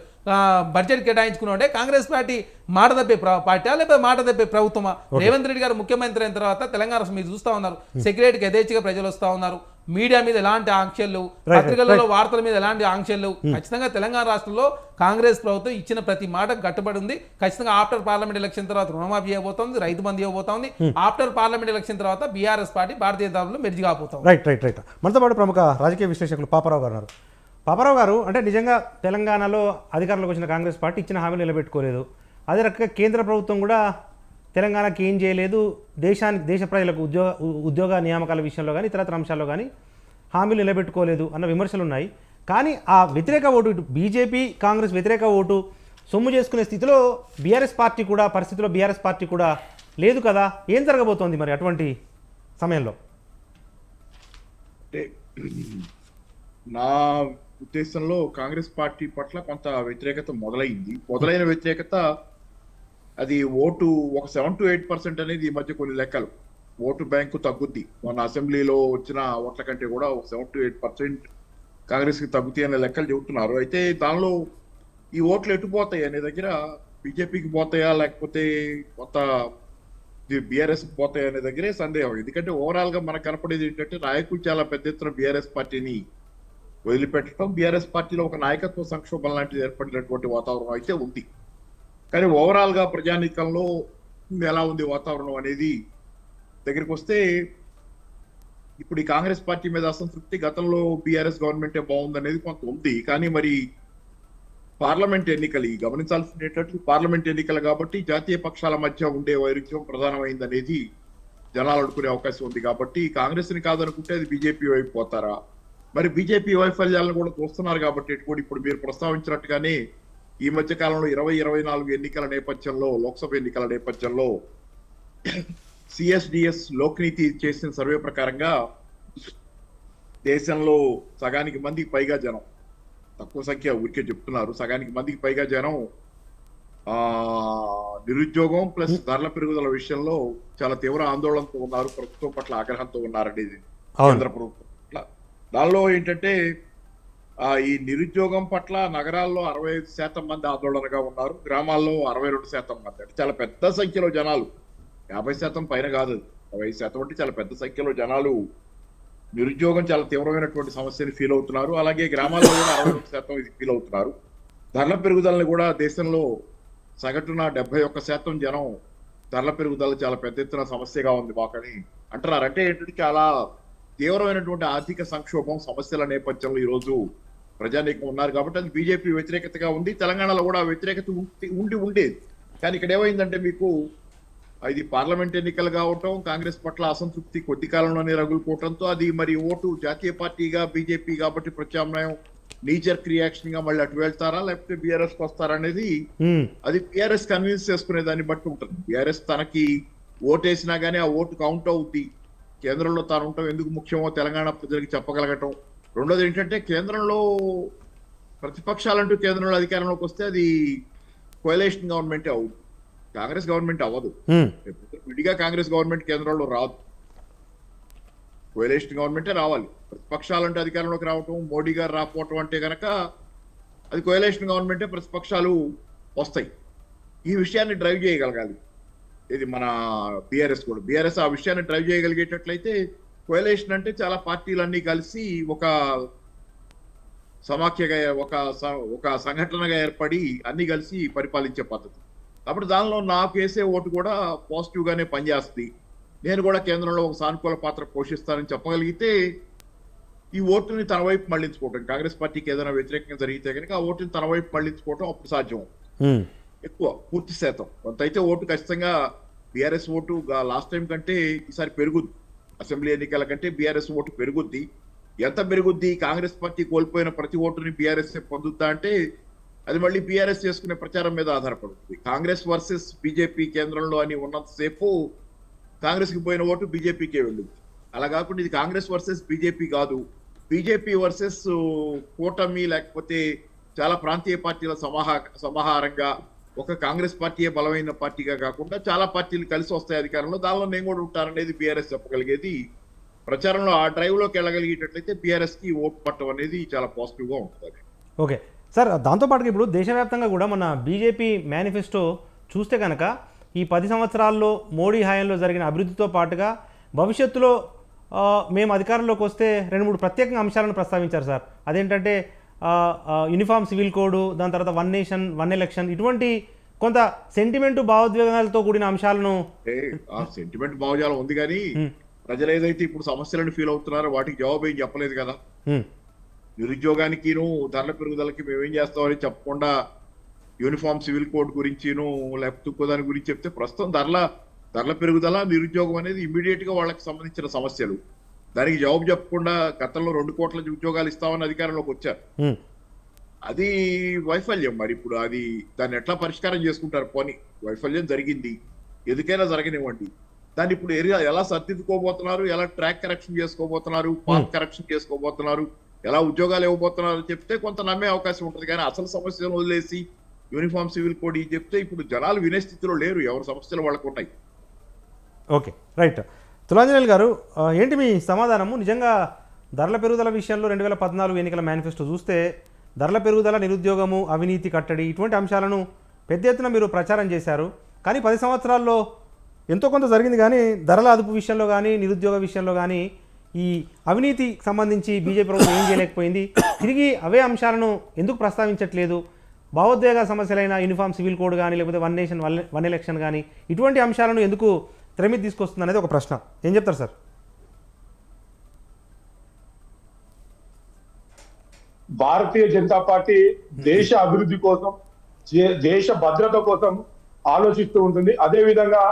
Speaker 2: బడ్జెట్ కేటాయించుకున్నాడే కాంగ్రెస్ పార్టీ మాట తప్పే పార్టీ లేకపోతే మాట తప్పే ప్రభుత్వమా? రేవంత్ రెడ్డి గారు ముఖ్యమంత్రి అయిన తర్వాత తెలంగాణ మీరు చూస్తా ఉన్నారు, సెక్రటరీకి యథేచ్ఛగా ప్రజలు వస్తా ఉన్నారు. మీడియా మీద ఎలాంటి ఆంక్షలు, పత్రికలలో వార్తల మీద ఎలాంటి ఆంక్షలు. ఖచ్చితంగా తెలంగాణ రాష్ట్రంలో కాంగ్రెస్ ప్రభుత్వం ఇచ్చిన ప్రతి మాట కట్టుబడి ఉంది. ఖచ్చితంగా ఆఫ్టర్ పార్లమెంట్ ఎలక్షన్ తర్వాత రుణమాఫీ ఇవ్వబోతోంది, రైతు బంధు ఇవ్వబోతోంది. ఆఫ్టర్ పార్లమెంట్ ఎలక్షన్ తర్వాత BRS party Bharatiya Janata merge కాబోతోంది.
Speaker 1: రైట్. మనతో పాటు ప్రముఖ రాజకీయ విశ్లేషకులు పాపారావు గారు ఉన్నారు. పాపారావు గారు, అంటే నిజంగా తెలంగాణలో అధికారంలోకి వచ్చిన కాంగ్రెస్ పార్టీ ఇచ్చిన హామీలు నిలబెట్టుకోలేదు. అదే రకంగా కేంద్ర ప్రభుత్వం కూడా తెలంగాణకి ఏం చేయలేదు, దేశ ప్రజలకు ఉద్యోగ నియామకాల విషయంలో కానీ ఇతరత్ర అంశాల్లో కానీ హామీలు నిలబెట్టుకోలేదు అన్న విమర్శలు ఉన్నాయి. కానీ ఆ వ్యతిరేక ఓటు, ఇటు బీజేపీ కాంగ్రెస్ వ్యతిరేక ఓటు సొమ్ము చేసుకునే స్థితిలో బీఆర్ఎస్ పార్టీ కూడా లేదు కదా. ఏం జరగబోతోంది మరి అటువంటి సమయంలో?
Speaker 3: అంటే నా ఉద్దేశంలో కాంగ్రెస్ పార్టీ పట్ల కొంత వ్యతిరేకత మొదలైన వ్యతిరేకత అది ఓటు ఒక 7 to 8% అనేది ఈ మధ్య కొన్ని లెక్కలు ఓటు బ్యాంకు తగ్గుద్ది. మన అసెంబ్లీలో వచ్చిన ఓట్ల కంటే కూడా ఒక 7 to 8% కాంగ్రెస్ కి తగ్గుతాయి అనే లెక్కలు చెబుతున్నారు. అయితే దానిలో ఈ ఓట్లు ఎటుపోతాయి అనే దగ్గర బీజేపీకి పోతాయా లేకపోతే కొత్త బీఆర్ఎస్ పోతాయి అనే దగ్గరే సందేహం. ఎందుకంటే ఓవరాల్ గా మనకు కనపడేది ఏంటంటే నాయకులు చాలా పెద్ద ఎత్తున బీఆర్ఎస్ పార్టీని వదిలిపెట్టడం, బీఆర్ఎస్ పార్టీలో ఒక నాయకత్వ సంక్షోభం లాంటిది ఏర్పడినటువంటి వాతావరణం అయితే ఉంది. కానీ ఓవరాల్ గా ప్రజానీకంలో ఎలా ఉంది వాతావరణం అనేది దగ్గరికి వస్తే ఇప్పుడు ఈ కాంగ్రెస్ పార్టీ మీద అసంతృప్తి, గతంలో బీఆర్ఎస్ గవర్నమెంటే బాగుందనేది కొంత ఉంది. కానీ మరి పార్లమెంట్ ఎన్నికలు గమనించాల్సినట్లు పార్లమెంట్ ఎన్నికలు కాబట్టి జాతీయ పక్షాల మధ్య ఉండే వైరుధ్యం ప్రధానమైంది అనేది జనాలు అనుకునే అవకాశం ఉంది. కాబట్టి కాంగ్రెస్ ని కాదనుకుంటే అది బీజేపీ వైపు పోతారా? మరి బీజేపీ వైఫల్యాలను కూడా చూస్తున్నారు కాబట్టి ఇప్పుడు మీరు ప్రస్తావించినట్టుగానే ఈ మధ్య కాలంలో 2024 ఎన్నికల నేపథ్యంలో, లోక్సభ ఎన్నికల నేపథ్యంలో సిఎస్డిఎస్ లోక్నీతి చేసిన సర్వే ప్రకారంగా దేశంలో సగానికి మందికి పైగా జనం, తక్కువ సంఖ్య ఊరికే చెప్తున్నారు, సగానికి మందికి పైగా జనం నిరుద్యోగం ప్లస్ ధరల పెరుగుదల విషయంలో చాలా తీవ్ర ఆందోళనతో ఉన్నారు, ప్రభుత్వం పట్ల ఆగ్రహంతో ఉన్నారనేది కేంద్ర ప్రభుత్వం పట్ల. దానిలో ఏంటంటే ఈ నిరుద్యోగం పట్ల నగరాల్లో 65% మంది ఆందోళనగా ఉన్నారు, గ్రామాల్లో 62% మంది. అంటే చాలా పెద్ద సంఖ్యలో జనాలు, 50% పైన కాదు, 60% అంటే చాలా పెద్ద సంఖ్యలో జనాలు నిరుద్యోగం చాలా తీవ్రమైనటువంటి సమస్యని ఫీల్ అవుతున్నారు. అలాగే గ్రామాల్లో కూడా 61% ఇది ఫీల్ అవుతున్నారు. ధరల పెరుగుదలని కూడా దేశంలో సగటున 71% జనం ధరల పెరుగుదల చాలా పెద్ద ఎత్తున సమస్యగా ఉంది మాకని అంటున్నారు. అంటే ఏంటంటే చాలా తీవ్రమైనటువంటి ఆర్థిక సంక్షోభం సమస్యల నేపథ్యంలో ఈరోజు ప్రజానీకం ఉన్నారు. కాబట్టి అది బీజేపీ వ్యతిరేకతగా ఉంది. తెలంగాణలో కూడా వ్యతిరేకత ఉండేది. కానీ ఇక్కడ ఏమైందంటే మీకు ఇది పార్లమెంట్ ఎన్నికలు కావటం, కాంగ్రెస్ పట్ల అసంతృప్తి కొద్ది కాలంలోనే రగులుకోవటంతో అది మరి ఓటు జాతీయ పార్టీగా బీజేపీ కాబట్టి ప్రత్యామ్నాయం నీచర్ రియాక్షన్ గా మళ్ళీ అటు వెళ్తారా లేకపోతే బీఆర్ఎస్ కి వస్తారా అనేది అది బీఆర్ఎస్ కన్విన్స్ చేసుకునే దాన్ని బట్టి ఉంటుంది. బీఆర్ఎస్ తనకి ఓటేసినా గానీ ఆ ఓటు కౌంట్ అవుద్ది, కేంద్రంలో తాను ఉండటం ఎందుకు ముఖ్యమో తెలంగాణ ప్రజలకు చెప్పగలగటం. రెండోది ఏంటంటే కేంద్రంలో ప్రతిపక్షాలంటూ కేంద్రంలో అధికారంలోకి వస్తే అది కోయలేషన్ గవర్నమెంటే అవుతుంది, కాంగ్రెస్ గవర్నమెంట్ అవ్వదు. విడిగా కాంగ్రెస్ గవర్నమెంట్ కేంద్రంలో రాదు, కోయలేషన్ గవర్నమెంటే రావాలి. ప్రతిపక్షాలంటే అధికారంలోకి రావటం, మోడీ గారు రాకపోవటం అంటే కనుక అది కోయలేషన్ గవర్నమెంటే, ప్రతిపక్షాలు వస్తాయి. ఈ విషయాన్ని డ్రైవ్ చేయగలగాలి. ఇది మన బీఆర్ఎస్ ఆ విషయాన్ని డ్రైవ్ చేయగలిగేటట్లయితే కోయలేషన్ అంటే చాలా పార్టీలన్నీ కలిసి ఒక సమాఖ్యగా ఒక సంఘటనగా ఏర్పడి అన్ని కలిసి పరిపాలించే పద్ధతి. కాబట్టి దానిలో నాకు వేసే ఓటు కూడా పాజిటివ్ గానే పనిచేస్తుంది. నేను కూడా కేంద్రంలో ఒక సానుకూల పాత్ర పోషిస్తానని చెప్పగలిగితే ఈ ఓటుని తన వైపు మళ్లించుకోవటం, కాంగ్రెస్ పార్టీకి ఏదైనా వ్యతిరేకంగా జరిగితే కనుక ఆ ఓటుని తన వైపు మళ్లించుకోవటం అప్పుడు సాధ్యం. ఎక్కువ పూర్తి శాతం కొంత అయితే ఓటు ఖచ్చితంగా బీఆర్ఎస్ ఓటు లాస్ట్ టైం కంటే ఈసారి పెరుగుద్ది. అసెంబ్లీ ఎన్నికల కంటే బీఆర్ఎస్ ఓటు పెరుగుద్ది. ఎంత పెరుగుద్ది? కాంగ్రెస్ పార్టీ కోల్పోయిన ప్రతి ఓటుని బీఆర్ఎస్ పొందుద్దా అంటే అది మళ్ళీ బీఆర్ఎస్ చేసుకునే ప్రచారం మీద ఆధారపడుతుంది. కాంగ్రెస్ వర్సెస్ బీజేపీ కేంద్రంలో అని ఉన్నంతసేపు కాంగ్రెస్ కి పోయిన ఓటు బీజేపీకే వెళ్ళింది. అలా కాకుండా ఇది కాంగ్రెస్ వర్సెస్ బీజేపీ కాదు, బీజేపీ వర్సెస్ కూటమి లేకపోతే చాలా ప్రాంతీయ పార్టీల సమాహారంగా ఒక కాంగ్రెస్ పార్టీయే బలమైన పార్టీగా కాకుండా చాలా పార్టీలు కలిసి వస్తాయి అధికారంలో, దానిలో నేను కూడా ఉంటాననేది బీఆర్ఎస్ చెప్పగలిగేది. ప్రచారంలో ఆ డ్రైవ్ లోకి వెళ్ళగలిగేటట్లయితే బీఆర్ఎస్ కి ఓటు పట్టడం అనేది చాలా పాజిటివ్ గా ఉంటుంది.
Speaker 1: ఓకే సార్, దాంతోపాటుగా ఇప్పుడు దేశవ్యాప్తంగా కూడా మన బీజేపీ మేనిఫెస్టో చూస్తే కనుక ఈ 10 సంవత్సరాల్లో మోడీ హయాంలో జరిగిన అభివృద్ధితో పాటుగా భవిష్యత్తులో మేము అధికారంలోకి వస్తే 2-3 ప్రత్యేకంగా అంశాలను ప్రస్తావించారు సార్. అదేంటంటే యూనిఫామ్ సివిల్ కోడ్, దాని తర్వాత 1 నేషన్ 1 ఎలక్షన్, ఇటువంటి కొంత సెంటిమెంటు భావోద్వేగాలతో కూడిన అంశాలను.
Speaker 3: ఆ సెంటిమెంట్ భావజాలం ఉంది కానీ ప్రజలు ఏదైతే ఇప్పుడు సమస్యలను ఫీల్ అవుతున్నారో వాటికి జవాబు ఏం చెప్పలేదు కదా. నిరుద్యోగానికి ధరల పెరుగుదలకి మేమేం చేస్తామని చెప్పకుండా యూనిఫామ్ సివిల్ కోడ్ గురించిను లేకపోతే ఇంకో దాని గురించి చెప్తే ప్రస్తుతం ధరల పెరుగుదల, నిరుద్యోగం అనేది ఇమ్మీడియట్ గా వాళ్ళకి సంబంధించిన సమస్యలు. దానికి జవాబు చెప్పకుండా గతంలో 2 కోట్ల ఉద్యోగాలు ఇస్తామని అధికారంలోకి వచ్చారు. అది వైఫల్యం. మరి ఇప్పుడు దాన్ని ఎట్లా పరిష్కారం చేసుకుంటారు? పోనీ వైఫల్యం జరిగింది, ఎందుకైనా జరగనివ్వండి. దాన్ని ఇప్పుడు ఎలా సర్దిద్దుకోబోతున్నారు, ఎలా ట్రాక్ కరెక్షన్ చేసుకోబోతున్నారు, పాత్ కరెక్షన్ చేసుకోబోతున్నారు, ఎలా ఉద్యోగాలు ఇవ్వబోతున్నారు చెప్తే కొంత నమ్మే అవకాశం ఉంటుంది. కానీ అసలు సమస్యను వదిలేసి యూనిఫామ్ సివిల్ కోడ్ చెప్తే ఇప్పుడు జనాలు వినే స్థితిలో లేరు. ఎవరి సమస్యలు వాళ్ళకు ఉన్నాయి.
Speaker 1: Okay, right. తులాంజనేయులు గారు, ఏంటి మీ సమాధానము? నిజంగా ధరల పెరుగుదల విషయంలో 2014 ఎన్నికల మేనిఫెస్టో చూస్తే ధరల పెరుగుదల, నిరుద్యోగము, అవినీతి కట్టడి, ఇటువంటి అంశాలను పెద్ద ఎత్తున మీరు ప్రచారం చేశారు. కానీ 10 సంవత్సరాల్లో ఎంతో కొంత జరిగింది, కానీ ధరల అదుపు విషయంలో కానీ నిరుద్యోగ విషయంలో కానీ ఈ అవినీతికి సంబంధించి బీజేపీ ప్రభుత్వం ఏం చేయలేకపోయింది. తిరిగి అవే అంశాలను ఎందుకు ప్రస్తావించట్లేదు? భావోద్వేగ సమస్యలైన యూనిఫామ్ సివిల్ కోడ్ కానీ లేకపోతే 1 నేషన్ 1 ఎలక్షన్ కానీ ఇటువంటి అంశాలను ఎందుకు తెరమీద తీసుకొస్తుంది అనేది ఒక ప్రశ్న. ఏం చెప్తారు సార్?
Speaker 4: భారతీయ జనతా పార్టీ దేశ అభివృద్ధి కోసం, దేశ భద్రత కోసం ఆలోచిస్తూ ఉంటుంది. అదే విధంగా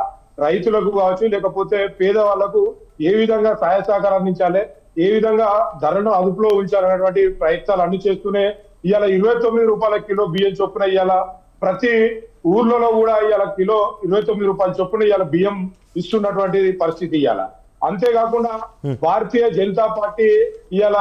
Speaker 4: రైతులకు కావచ్చు, లేకపోతే పేదవాళ్లకు ఏ విధంగా సహాయ సహకారం అందించాలి, ఏ విధంగా ధరను అదుపులో ఉంచాలనేటువంటి ప్రయత్నాలు అన్ని చేస్తూనే ఇవాళ 29 రూపాయల కిలో బియ్యం చొప్పున ఇవాళ ప్రతి ఊర్లలో కూడా ఇవాళ కిలో 29 రూపాయల చొప్పున ఇవాళ బియ్యం ఇస్తున్నటువంటి పరిస్థితి ఇవాళ. అంతేకాకుండా భారతీయ జనతా పార్టీ ఇవాళ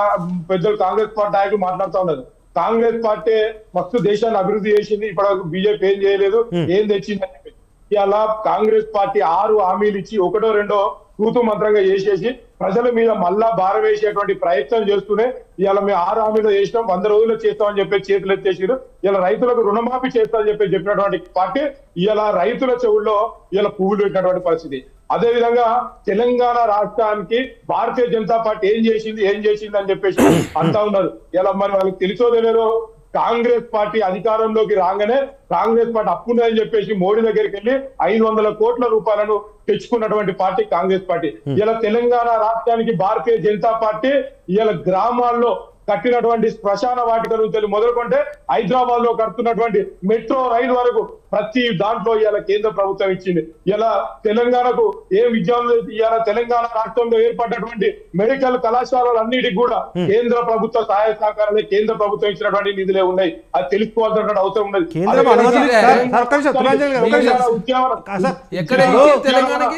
Speaker 4: పెద్దలు కాంగ్రెస్ పార్టీ నాయకులు మాట్లాడుతూ ఉన్నారు. కాంగ్రెస్ పార్టీ మస్తు దేశాన్ని అభివృద్ధి చేసింది, ఇప్పుడు బీజేపీ ఏం చేయలేదు, ఏం తెచ్చిందని చెప్పి ఇవాళ కాంగ్రెస్ పార్టీ 6 హామీలు ఇచ్చి 1, 2 తూతు మంత్రంగా చేసేసి ప్రజల మీద మళ్ళా భారం వేసేటువంటి ప్రయత్నం చేస్తూనే ఇవాళ మేము 6 హామీలు చేసినాం, 100 రోజుల్లో చేస్తామని చెప్పి చేతులు ఎత్తేసారు. ఇలా రైతులకు రుణమాఫీ చేస్తామని చెప్పినటువంటి పార్టీ ఇలా రైతుల చెవుల్లో ఇలా పువ్వులు పెట్టినటువంటి పరిస్థితి. అదే విధంగా తెలంగాణ రాష్ట్రానికి భారతీయ జనతా పార్టీ ఏం చేసింది అని చెప్పేసి అంటా ఉన్నారు. ఇలా మరి వాళ్ళకి తెలుసో తెలియదో కాంగ్రెస్ పార్టీ అధికారంలోకి రాగానే కాంగ్రెస్ పార్టీ అప్పుందని చెప్పేసి మోడీ దగ్గరికి వెళ్ళి 500 కోట్ల రూపాయలను తెచ్చుకున్నటువంటి పార్టీ కాంగ్రెస్ పార్టీ. ఇలా తెలంగాణ రాష్ట్రానికి భారతీయ జనతా పార్టీ ఇలా గ్రామాల్లో కట్టినటువంటి శ్మశాన వాటిక నుంచి మొదలుకుంటే హైదరాబాద్ లో కడుతున్నటువంటి మెట్రో రైలు వరకు ప్రతి దాంట్లో ఇవాళ కేంద్ర ప్రభుత్వం ఇచ్చింది. ఇలా తెలంగాణకు ఏ విద్యార్థులు ఇవాళ తెలంగాణ రాష్ట్రంలో ఏర్పడినటువంటి మెడికల్ కళాశాలలన్నిటికి కూడా కేంద్ర ప్రభుత్వ సహాయ సహకారాలే కేంద్ర ప్రభుత్వం ఇచ్చినటువంటి నిధులే ఉన్నాయి. అది తెలుసుకోవాల్సిన అవసరం ఉన్నది.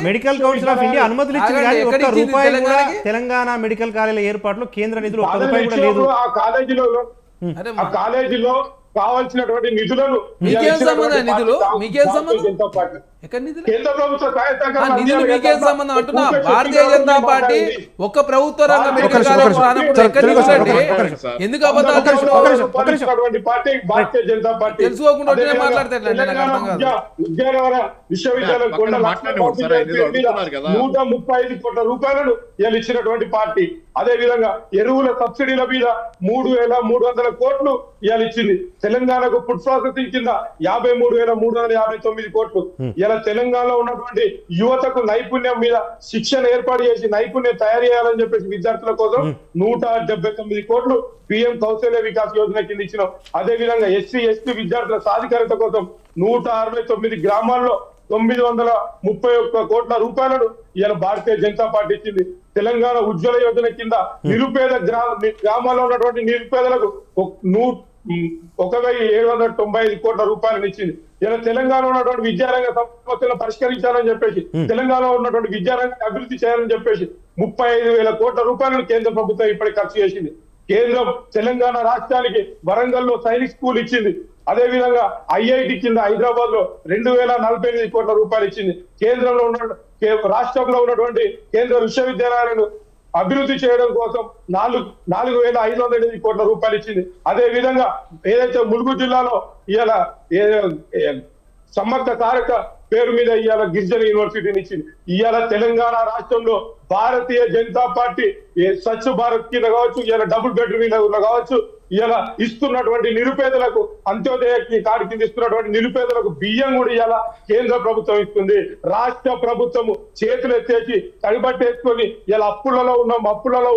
Speaker 1: మెడికల్ కౌన్సిల్ ఆఫ్ ఇండియా అనుమతులు ఇచ్చింది కానీ ఒక్క రూపాయి కూడా తెలంగాణ మెడికల్ కాలేజీల ఏర్పాట్లు కేంద్ర నిధులు ఒక్క రూపాయి కూడా లేదు.
Speaker 4: ఆ కాలేజీలో కావాల్సినటువంటి నిధులను
Speaker 2: మీకేం సంబంధం? నిధులు మీకేం సంబంధం? ఎక్కడ నిధులు
Speaker 4: కేంద్ర ప్రభుత్వ సహాయ
Speaker 2: ఆ
Speaker 4: సహకారాలు
Speaker 2: నిధులు
Speaker 4: అందించాలి
Speaker 2: మీకేం
Speaker 4: కదా.
Speaker 2: సంబంధం అంటున్నా?
Speaker 4: ఊరికే
Speaker 2: భారతీయ
Speaker 4: శక్తి
Speaker 2: జనతా
Speaker 4: కావాలని
Speaker 2: పార్టీ
Speaker 4: మాట్లాడింది.
Speaker 2: ఒక్క ప్రభుత్వ రంగ
Speaker 4: ఒక్క
Speaker 2: మెడికల్
Speaker 4: నిమిషం,
Speaker 2: కాలేజ్
Speaker 4: ఒక్క
Speaker 2: రానప్పుడు
Speaker 4: నిమిషం.
Speaker 2: ఎక్కడ
Speaker 1: తెలుగు
Speaker 2: నిధులు
Speaker 1: సార్,
Speaker 2: అండి?
Speaker 1: ఒక్క నిమిషం.
Speaker 2: ఎందుకు అబద్ధాలు
Speaker 1: ఒక్క నిమిషం,
Speaker 2: చెప్తున్నావు?
Speaker 1: ఒక్క నిమిషం.
Speaker 4: పరిపాలిస్తున్నటువంటి పార్టీ భారతీయ జనతా పార్టీ.
Speaker 2: తెలుసుకోకుండా ఉంటేనే
Speaker 4: అదేవిధంగా
Speaker 2: మాట్లాడితే ఎట్లా అండి? నాకు
Speaker 4: తెలంగాణ
Speaker 2: అర్థం కాదు.
Speaker 4: ఉద్యానవన విశ్వవిద్యాలయం
Speaker 3: పక్కన
Speaker 4: కొండ
Speaker 3: మాట్లాడినవాడు సార్, ఆయన ఏదో అడుగుతున్నారు కదా.
Speaker 4: 135 కోట్ల రూపాయలను ఇలా ఇచ్చినటువంటి పార్టీ. అదే విధంగా ఎరువుల సబ్సిడీల మీద 3,300 కోట్లు ఇవాళ ఇచ్చింది. తెలంగాణకు ఫుడ్ ప్రాసెసింగ్ కింద 53,359 కోట్లు. ఇలా తెలంగాణలో ఉన్నటువంటి యువతకు నైపుణ్యం మీద శిక్షణ ఏర్పాటు చేసి నైపుణ్యం తయారు చేయాలని చెప్పేసి విద్యార్థుల కోసం 179 కోట్లు పిఎం కౌశల్య వికాస్ యోజన కింద ఇచ్చినాం. అదే విధంగా ఎస్సీ ఎస్టీ విద్యార్థుల సాధికారత కోసం 169 గ్రామాల్లో 931 కోట్ల రూపాయలను ఇవాళ భారతీయ జనతా పార్టీ ఇచ్చింది. తెలంగాణ ఉజ్వల యోజన కింద నిరుపేద గ్రామాల్లో ఉన్నటువంటి నిరుపేదలకు 1,795 కోట్ల రూపాయలను ఇచ్చింది. ఇలా తెలంగాణలో ఉన్నటువంటి విద్యారంగ సమస్యలను పరిష్కరించాలని చెప్పేసి, తెలంగాణలో ఉన్నటువంటి విద్యారంగం అభివృద్ధి చేయాలని చెప్పేసి 35,000 కోట్ల రూపాయలను కేంద్ర ప్రభుత్వం ఇప్పటికి ఖర్చు చేసింది. కేంద్రం తెలంగాణ రాష్ట్రానికి వరంగల్లో సైనిక్ స్కూల్ ఇచ్చింది. అదే విధంగా ఐఐటి కింద హైదరాబాద్ లో 2,048 కోట్ల రూపాయలు ఇచ్చింది. కేంద్రంలో ఉన్న రాష్ట్రంలో ఉన్నటువంటి కేంద్ర విశ్వవిద్యాలయాలను అభివృద్ధి చేయడం కోసం 4,508 కోట్ల రూపాయలు ఇచ్చింది. అదే విధంగా ఏదైతే ములుగు జిల్లాలో ఇవాళ సమ్మక్క సారక్క పేరు మీద ఇవాళ గిరిజన యూనివర్సిటీని ఇచ్చింది. ఇవాళ తెలంగాణ రాష్ట్రంలో భారతీయ జనతా పార్టీ స్వచ్ఛ భారత్ కింద కావచ్చు, ఇవాళ డబుల్ బెడ్రూమ్ కావచ్చు, ఇవాళ ఇస్తున్నటువంటి నిరుపేదలకు అంత్యోదయ కార్డు కింద ఇస్తున్నటువంటి నిరుపేదలకు బియ్యం కూడా ఇవాళ కేంద్ర ప్రభుత్వం ఇస్తుంది. రాష్ట్ర ప్రభుత్వము చేతులు ఎత్తేసి తడిబట్టేసుకొని ఇలా అప్పులలో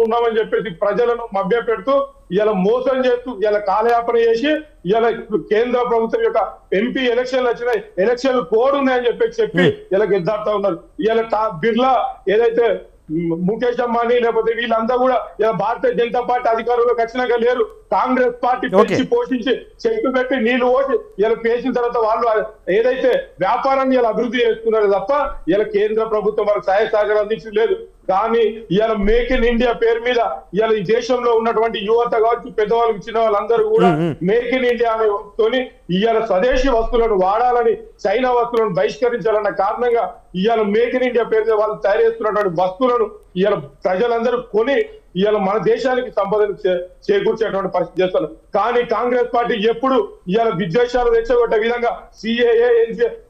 Speaker 4: ఉన్నామని చెప్పేసి ప్రజలను మభ్య పెడుతూ ఇలా మోసం చేస్తూ ఇలా కాలయాపన చేసి ఇలా కేంద్ర ప్రభుత్వం యొక్క ఎంపీ ఎలక్షన్లు వచ్చినాయి, ఎలక్షన్లు కోడ్ ఉన్నాయని చెప్పి ఇలా గెద్దాడుతా ఉన్నారు. ఇలా బిర్లా ఏదైతే ముఖేష్ అంబానీ లేకపోతే వీళ్ళంతా కూడా ఇలా భారతీయ జనతా పార్టీ అధికారంలోకి వచ్చినాక లేరు. కాంగ్రెస్ పార్టీ పెంచి పోషించి చెట్టు పెట్టి నీళ్లు పోసి ఇలా పేసిన తర్వాత వాళ్ళు ఏదైతే వ్యాపారాన్ని ఇలా అభివృద్ధి చేస్తున్నారు తప్ప ఇలా కేంద్ర ప్రభుత్వం వాళ్ళకి సహాయ సహకారం అందించడం లేదు. కానీ ఇవాళ మేక్ ఇన్ ఇండియా పేరు మీద ఇవాళ ఈ దేశంలో ఉన్నటువంటి యువత కావచ్చు, పెద్దవాళ్ళు ఇచ్చిన వాళ్ళందరూ కూడా మేక్ ఇన్ ఇండియా అనే తోని ఇవాళ స్వదేశీ వస్తువులను వాడాలని, చైనా వస్తువులను బహిష్కరించాలన్న కారణంగా ఇవాళ మేక్ ఇన్ ఇండియా పేరు మీద వాళ్ళు తయారు చేస్తున్నటువంటి వస్తువులను ఇవాళ ప్రజలందరూ కొని ఇవాళ మన దేశానికి సంపదను చేకూర్చేటువంటి పరిస్థితి చేస్తారు. కానీ కాంగ్రెస్ పార్టీ ఎప్పుడు ఇవాళ విద్వేషాలు రెచ్చగొట్టే విధంగా సిఏఏ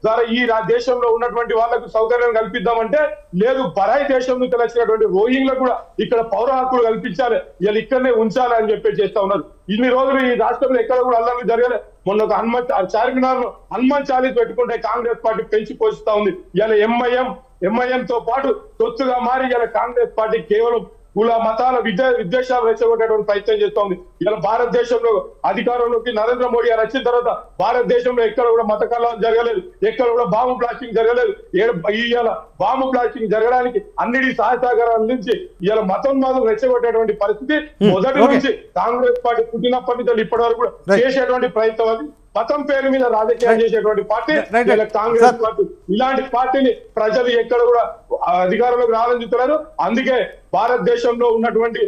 Speaker 4: ద్వారా ఈ దేశంలో ఉన్నటువంటి వాళ్ళకు సౌకర్యం కల్పిద్దామంటే లేదు, పరాయి దేశం నుంచి వచ్చినటువంటి రోహింగ్లకు కూడా ఇక్కడ పౌర హక్కులు కల్పించాలి, ఇవాళ ఇక్కడనే ఉంచాలి అని చెప్పి చేస్తా ఉన్నారు. ఇన్ని రోజులు ఈ రాష్ట్రంలో ఎక్కడ కూడా అల్లర్లు జరగలే. మొన్న ఒక చార్మినార్ లో హనుమాన్ చాలీస్ పెట్టుకుంటే కాంగ్రెస్ పార్టీ పెంచి పోషిస్తా ఉంది. ఇవాళ ఎంఐఎం తో పాటు తొత్తుగా మారి ఇవాళ కాంగ్రెస్ పార్టీ కేవలం కుల మతాల విద్వేషాలు రెచ్చగొట్టేటువంటి ప్రయత్నం చేస్తోంది. ఇలా భారతదేశంలో అధికారంలోకి నరేంద్ర మోడీ గారు వచ్చిన తర్వాత భారతదేశంలో ఎక్కడ కూడా మత కలహాలు జరగలేదు, ఎక్కడ కూడా బాంబు బ్లాస్టింగ్ జరగలేదు. ఇవాళ బాంబు బ్లాస్టింగ్ జరగడానికి అన్నిటి సహాయ సహకారాలు అందించి ఇవాళ మతం రెచ్చగొట్టేటువంటి పరిస్థితి మొదటి నుంచి కాంగ్రెస్ పార్టీ పుట్టినప్పటి నుంచి ఇప్పటి వరకు కూడా చేసేటువంటి ప్రయత్నం అది. మతం పేరు మీద రాజకీయాలు చేసేటువంటి పార్టీ కాంగ్రెస్ పార్టీ. ఇలాంటి పార్టీని ప్రజలు ఎక్కడ కూడా అధికారంలోకి రావాలని చూస్తున్నారు. అందుకే భారతదేశంలో ఉన్నటువంటి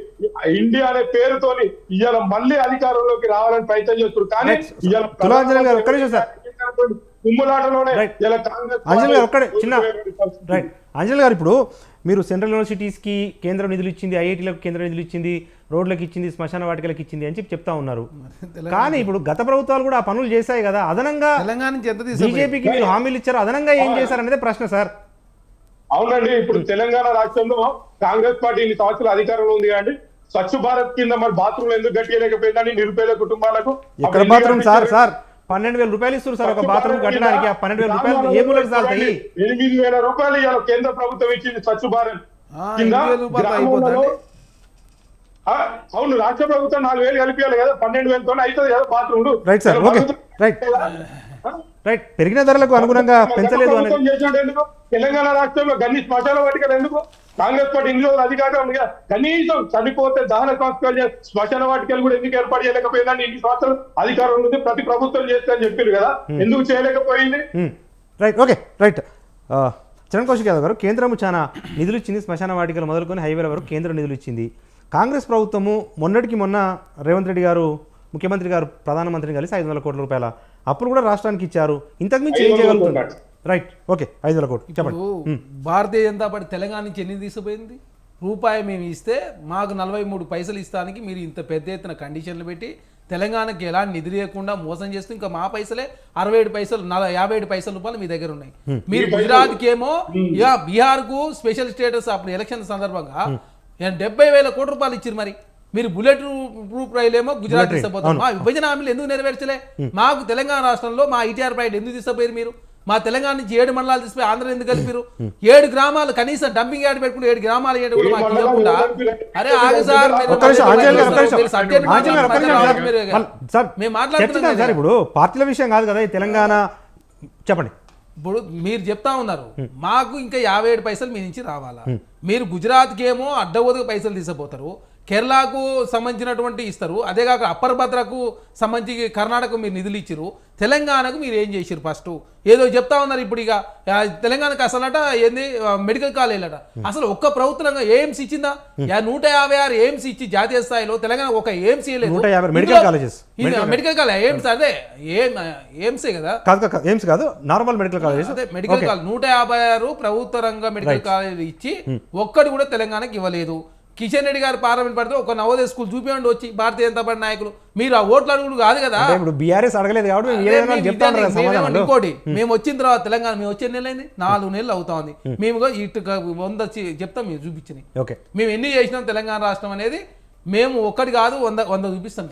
Speaker 4: ఇండియా అనే పేరుతోని ఇవాళ మళ్ళీ అధికారంలోకి రావాలని ప్రయత్నం చేస్తున్నారు. కానీ ఇవాళ కుమ్ములాటలోనే ఇలా కాంగ్రెస్
Speaker 1: అంజలి గారు, ఇప్పుడు మీరు సెంట్రల్ యూనివర్సిటీస్కి కేంద్రం నిధులు ఇచ్చింది, ఐఐటీలకు కేంద్రం నిధులు ఇచ్చింది, రోడ్లకు ఇచ్చింది, శ్మశాన వాటికలకు ఇచ్చింది అని చెప్తా ఉన్నారు. కానీ ఇప్పుడు గత ప్రభుత్వాలు కూడా ఆ పనులు చేశాయి కదా, అదనంగా బీజేపీకి మీరు హామీలు ఇచ్చారు, అదనంగా ఏం చేశారనేదే ప్రశ్న సార్.
Speaker 4: అవునండి, ఇప్పుడు తెలంగాణ రాష్ట్రంలో కాంగ్రెస్ పార్టీ ఇన్ని సంవత్సరాల అధికారంలో ఉంది కానీ స్వచ్ఛ భారత్ కింద మరి బాత్రూమ్లు ఎందుకు గట్టియలేకపోయిందని నిరుపేద కుటుంబాలకు
Speaker 1: ఎక్కడ బాత్రూమ్ సార్ 12,000 రూపాయలు ఇస్తారు సార్ ఒక బాత్రూమ్ కట్టడానికి. 12,000 రూపాయలు ఏ మూలకు సాగుతాయి?
Speaker 4: 8,000 రూపాయలు ఇవాళ కేంద్ర ప్రభుత్వం ఇచ్చింది స్వచ్ఛ భారత్ కింద. అవును, రాష్ట్ర ప్రభుత్వం 4,000 కలిపియాలి కదా, 12,000తో అవుతుంది కదా bathroom.
Speaker 1: Right sir, okay, right. పెరిగిన ధరలకు అనుగుణంగా పెంచలేదు అనేది
Speaker 4: తెలంగాణ రాష్ట్రంలో గన్ని శ్మశాన వాటికలు ఎందుకు? కాంగ్రెస్ పార్టీ ఇన్ని రోజులు అధికారం ఉంది కదా, కనీసం చనిపోతే దహన సంస్కారం శ్మశాన వాటికలు కూడా ఎందుకు ఏర్పాటు చేయలేకపోయిందని ఇన్ని సంవత్సరాలు అధికారం ఉంది, ప్రతి ప్రభుత్వం చేస్తే అని చెప్పారు కదా, ఎందుకు చేయలేకపోయింది?
Speaker 1: Right, okay, right. Charan Kaushik Yadav గారు, కేంద్రము చాలా నిధులు ఇచ్చింది, శ్మశాన వాటికలు మొదలుకొని హైవేల వరకు కేంద్రం నిధులు ఇచ్చింది. కాంగ్రెస్ ప్రభుత్వము మొన్నటికి మొన్న రేవంత్ రెడ్డి గారు ముఖ్యమంత్రి గారు ప్రధానమంత్రిని కలిసి 500 కోట్ల రూపాయల అప్పులు కూడా రాష్ట్రానికి ఇచ్చారు. ఇంతకుమించి ఏం చేయగలుగుతున్నారు? రైట్ ఓకే 5,000 కోట్లు చెప్పండి.
Speaker 2: ఇప్పుడు భారతీయ జనతా పార్టీ తెలంగాణ నుంచి ఎన్ని తీసుకుపోయింది? రూపాయి మేము ఇస్తే మాకు 43 పైసలు ఇస్తానికి మీరు ఇంత పెద్ద ఎత్తున కండిషన్లు పెట్టి తెలంగాణకి ఎలాంటి నిధి లేకుండా మోసం చేస్తూ ఇంకా మా పైసలే 67 పైసలు 57 పైసల రూపాయలు మీ దగ్గర ఉన్నాయి. మీరు గుజరాత్కి ఏమో ఇక బీహార్కు స్పెషల్ స్టేటస్ అప్పుడు ఎలక్షన్ సందర్భంగా 70,000 కోట్ల రూపాయలు ఇచ్చారు. మరి మీరు బుల్లెట్ ప్రూఫ్ రైలు ఏమో గుజరాత్ తీసుకుపోతారు. మా విభజన హామీలు ఎందుకు నెరవేర్చలే? మాకు తెలంగాణ రాష్ట్రంలో మా ITR ప్రాజెక్ట్ ఎందుకు తీసుకుపోయారు మీరు? మా తెలంగాణ నుంచి 7 మండలాలు తీసుకుపోయి ఆంధ్ర ఎందుకు కలిపారు? 7 గ్రామాలు కనీసం డంపింగ్ యార్డ్ పెట్టుకుంటే 7 గ్రామాలు ఏంటి కూడా మాకు ఇవ్వకుండా అరే ఆగు సార్ మేము మాట్లాడుతున్నాం
Speaker 1: సార్. ఇప్పుడు పార్టీల విషయం కాదు కదా ఈ తెలంగాణ, చెప్పండి.
Speaker 2: ఇప్పుడు మీరు చెప్తా ఉన్నారు మాకు ఇంకా 57 పైసలు మీ నుంచి రావాలా? మీరు గుజరాత్కి ఏమో అడ్డవోదుగా పైసలు తీసుకుపోతారు, కేరళకు సంబంధించినటువంటి ఇస్తారు, అదే కాక అప్పర్ భద్రకు సంబంధించి కర్ణాటకకు మీరు నిధులు ఇచ్చారు, తెలంగాణకు మీరు ఏం చేసారు? ఫస్ట్ ఏదో చెప్తా ఉన్నారు. ఇప్పుడు ఇక తెలంగాణకు అసలట ఏంది మెడికల్ కాలేజ్ అట, అసలు ఒక్క ప్రభుత్వంగా ఎయిమ్స్ ఇచ్చిందా? 156 ఎయిమ్స్ ఇచ్చి జాతీయ స్థాయిలో తెలంగాణ ఒక AIIMS
Speaker 1: medical colleges,
Speaker 2: medical college AIIMS అదే ఎయిమ్సే కదా,
Speaker 1: ఎయిమ్స్ కాదు నార్మల్ మెడికల్ కాలేజ్.
Speaker 2: అదే మెడికల్ కాలేజ్ 156 ప్రభుత్వ రంగ మెడికల్ కాలేజ్ ఇచ్చి ఒక్కటి కూడా తెలంగాణకి ఇవ్వలేదు. కిషన్ రెడ్డి గారు పార్లమెంట్ పడితే ఒక నవోదయ స్కూల్ చూపించండి వచ్చి భారతీయ జనతా పార్టీ నాయకులు. మీరు ఆ ఓట్లు అడుగుడు కాదు కదా.
Speaker 1: ఇప్పుడు బీఆర్ఎస్ అడగలేదు కాబట్టి
Speaker 2: ఇంకోటి మేము వచ్చిన తర్వాత తెలంగాణ మేము వచ్చే నెలైంది 4 నెలలు అవుతా ఉంది. మేము ఇటు 100 చెప్తాం మీరు చూపించినాయి.
Speaker 1: ఓకే
Speaker 2: మేము ఎన్ని చేసినాం తెలంగాణ రాష్ట్రం అనేది మేము ఒక్కటి కాదు 100 చూపిస్తాం.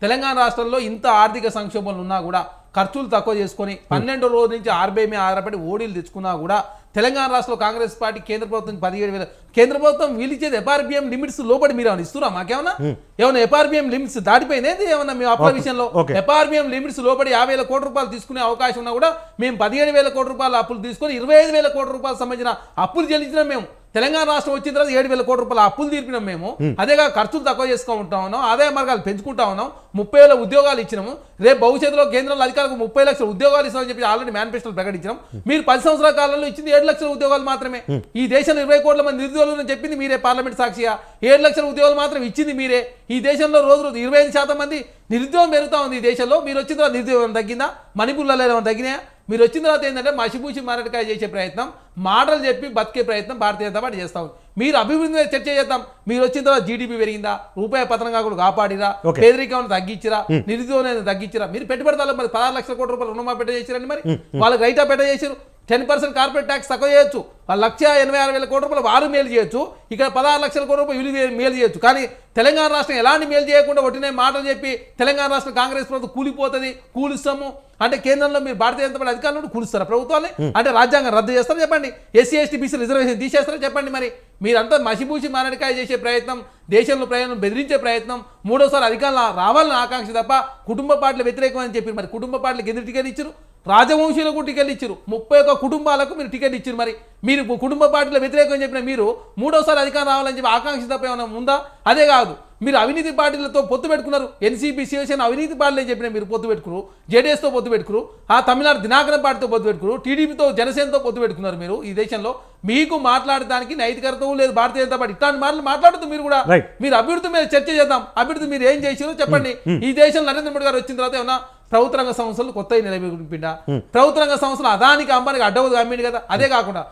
Speaker 2: తెలంగాణ రాష్ట్రంలో ఇంత ఆర్థిక సంక్షోభాలు ఉన్నా కూడా ఖర్చులు తక్కువ చేసుకొని 12వ రోజు నుంచి RBI మీద ఆధారపడి ఓడీలు తెచ్చుకున్నా కూడా తెలంగాణ రాష్ట్రంలో కాంగ్రెస్ పార్టీ కేంద్ర ప్రభుత్వం 17,000 కేంద్ర ప్రభుత్వం వీళ్ళు ఇచ్చేది FRBM లిమిట్స్ లోపడి మీరు ఏమైనా ఇస్తున్నా? మాకేమన్నా ఏమైనా FRBM లిమిట్స్ దాటిపోయింది ఏమన్నా? మేము అప్పుల విషయంలో FRBM లిమిట్స్ లోపడి 50,000 కోట్ల రూపాయలు తీసుకునే అవకాశం ఉన్నా కూడా మేము 17,000 కోట్ల రూపాయల అప్పులు తీసుకొని 25,000 కోట్ల రూపాయలు సంబంధించిన అప్పులు చెల్లించినాం. మేము తెలంగాణ రాష్ట్రం వచ్చిన తర్వాత 7,000 కోట్ల రూపాయల అప్పులు తీర్పినాం. మేము అదేగా ఖర్చులు తక్కువ చేసుకుంటా ఉన్నాం, ఆదాయ మార్గాలు పెంచుకుంటా ఉన్నాం, 30,000 ఉద్యోగాలు ఇచ్చినాము. రేపు భవిష్యత్తులో కేంద్రంలో అధికారులకు 30 లక్షల ఉద్యోగాలు ఇస్తామని చెప్పి ఆల్రెడీ మేనిఫెస్టోలు ప్రకటించాం. మీరు 10 సంవత్సరాల కాలంలో ఇచ్చింది 7 లక్షల ఉద్యోగాలు మాత్రమే. ఈ దేశంలో 20 కోట్ల మంది నిరుద్యోగులు చెప్పింది మీరే పార్లమెంట్ సాక్షిగా. 7 లక్షల ఉద్యోగాలు మాత్రం ఇచ్చింది మీరే. ఈ దేశంలో రోజు 25% మంది నిరుద్యోగం పెరుగుతా ఉంది. ఈ దేశంలో మీరు వచ్చిన తర్వాత నిరుద్యోగం తగ్గిందా? మణిపూర్లో ఏమైనా తగ్గినాయా? మీరు వచ్చిన తర్వాత ఏంటంటే మసిపూసి మారడికాయ చేసే ప్రయత్నం, మాటలు చెప్పి బతికే ప్రయత్నం భారతీయ జనతా పార్టీ చేస్తా ఉంది. మీరు అభివృద్ధి మీద చర్చ చేద్దాం. మీరు వచ్చిన తర్వాత GDP పెరిగిందా? రూపాయి పతనంగా కూడా కాపాడిరా? పేదరికం తగ్గించిరా? నిరుద్యోగం తగ్గించిరా? మీరు పెట్టుబడిదారులు మరి 16 లక్షల కోట్ల రూపాయలు రుణమాఫీ చేసిరండి. మరి వాళ్ళకి రైటా చేశారు. 10% కార్పొరేట్ ట్యాక్స్ తక్కువ చేయొచ్చు. 1,86,000 కోట్ల రూపాయలు వారు మేలు చేయొచ్చు. ఇక్కడ 16 లక్షల కోట్ల రూపాయలు మేలు చేయొచ్చు. కానీ తెలంగాణ రాష్ట్రం ఎలాంటి మేలు చేయకుండా ఒట్టినే మాటలు చెప్పి తెలంగాణ రాష్ట్రం కాంగ్రెస్ ప్రభుత్వం కూలిపోతుంది, కూలిస్తాము అంటే కేంద్రంలో మీరు భారతీయ జనతా పార్టీ అధికారులు కూలుస్తారా ప్రభుత్వాన్ని? అంటే రాజ్యాంగం రద్దు చేస్తారా చెప్పండి? SC ST BC రిజర్వేషన్ తీసేస్తారా చెప్పండి? మరి మీరంతా మసిపూసి మారడికాయ చేసే ప్రయత్నం, దేశంలో ప్రయాణం బెదిరించే ప్రయత్నం, 3వసారి అధికారులు రావాలని ఆకాంక్ష తప్ప కుటుంబ పార్టీల వ్యతిరేకం అని చెప్పి మరి కుటుంబ పార్టీలకు ఎందుకు టికెట్ ఇచ్చారు? రాజవంశీయులకు టికెట్లు ఇచ్చారు. 31 కుటుంబాలకు మీరు టికెట్ ఇచ్చారు. మరి మీరు కుటుంబ పార్టీల వ్యతిరేకం అని చెప్పిన మీరు 3వసారి అధికారం రావాలని చెప్పి ఆకాంక్ష తప్ప ఏమైనా ఉందా? అదే కాదు, మీరు అవినీతి పార్టీలతో పొత్తు పెట్టుకున్నారు. NCP శివసేన అవినీతి పార్టీలు చెప్పిన మీరు పొత్తు పెట్టుకున్నారు, JDS తో పొత్తు పెట్టుకున్నారు, ఆ తమిళనాడు దినాకరన్ పార్టీతో పొత్తు పెట్టుకున్నారు, TDPతో జనసేనతో పొత్తు పెట్టుకున్నారు. మీరు ఈ దేశంలో మీకు మాట్లాడడానికి నైతికత లేదు. భారతీయ జనతా పార్టీ ఇట్లాంటి మాటలు మాట్లాడుతూ మీరు కూడా మీరు అభివృద్ధి మీద చర్చ చేద్దాం. అభివృద్ధి మీరు ఏం చేసారో చెప్పండి. ఈ దేశంలో నరేంద్ర మోడీ గారు వచ్చిన తర్వాత ఏమన్నా ప్రభుత్వ రంగ సంస్థలు కొత్తవి నిలబెట్టిండా? ప్రభుత్వ రంగ సంస్థలు అదానికి అంబానికి అడ్డవదు అమ్మింది కదా. అదే కాకుండా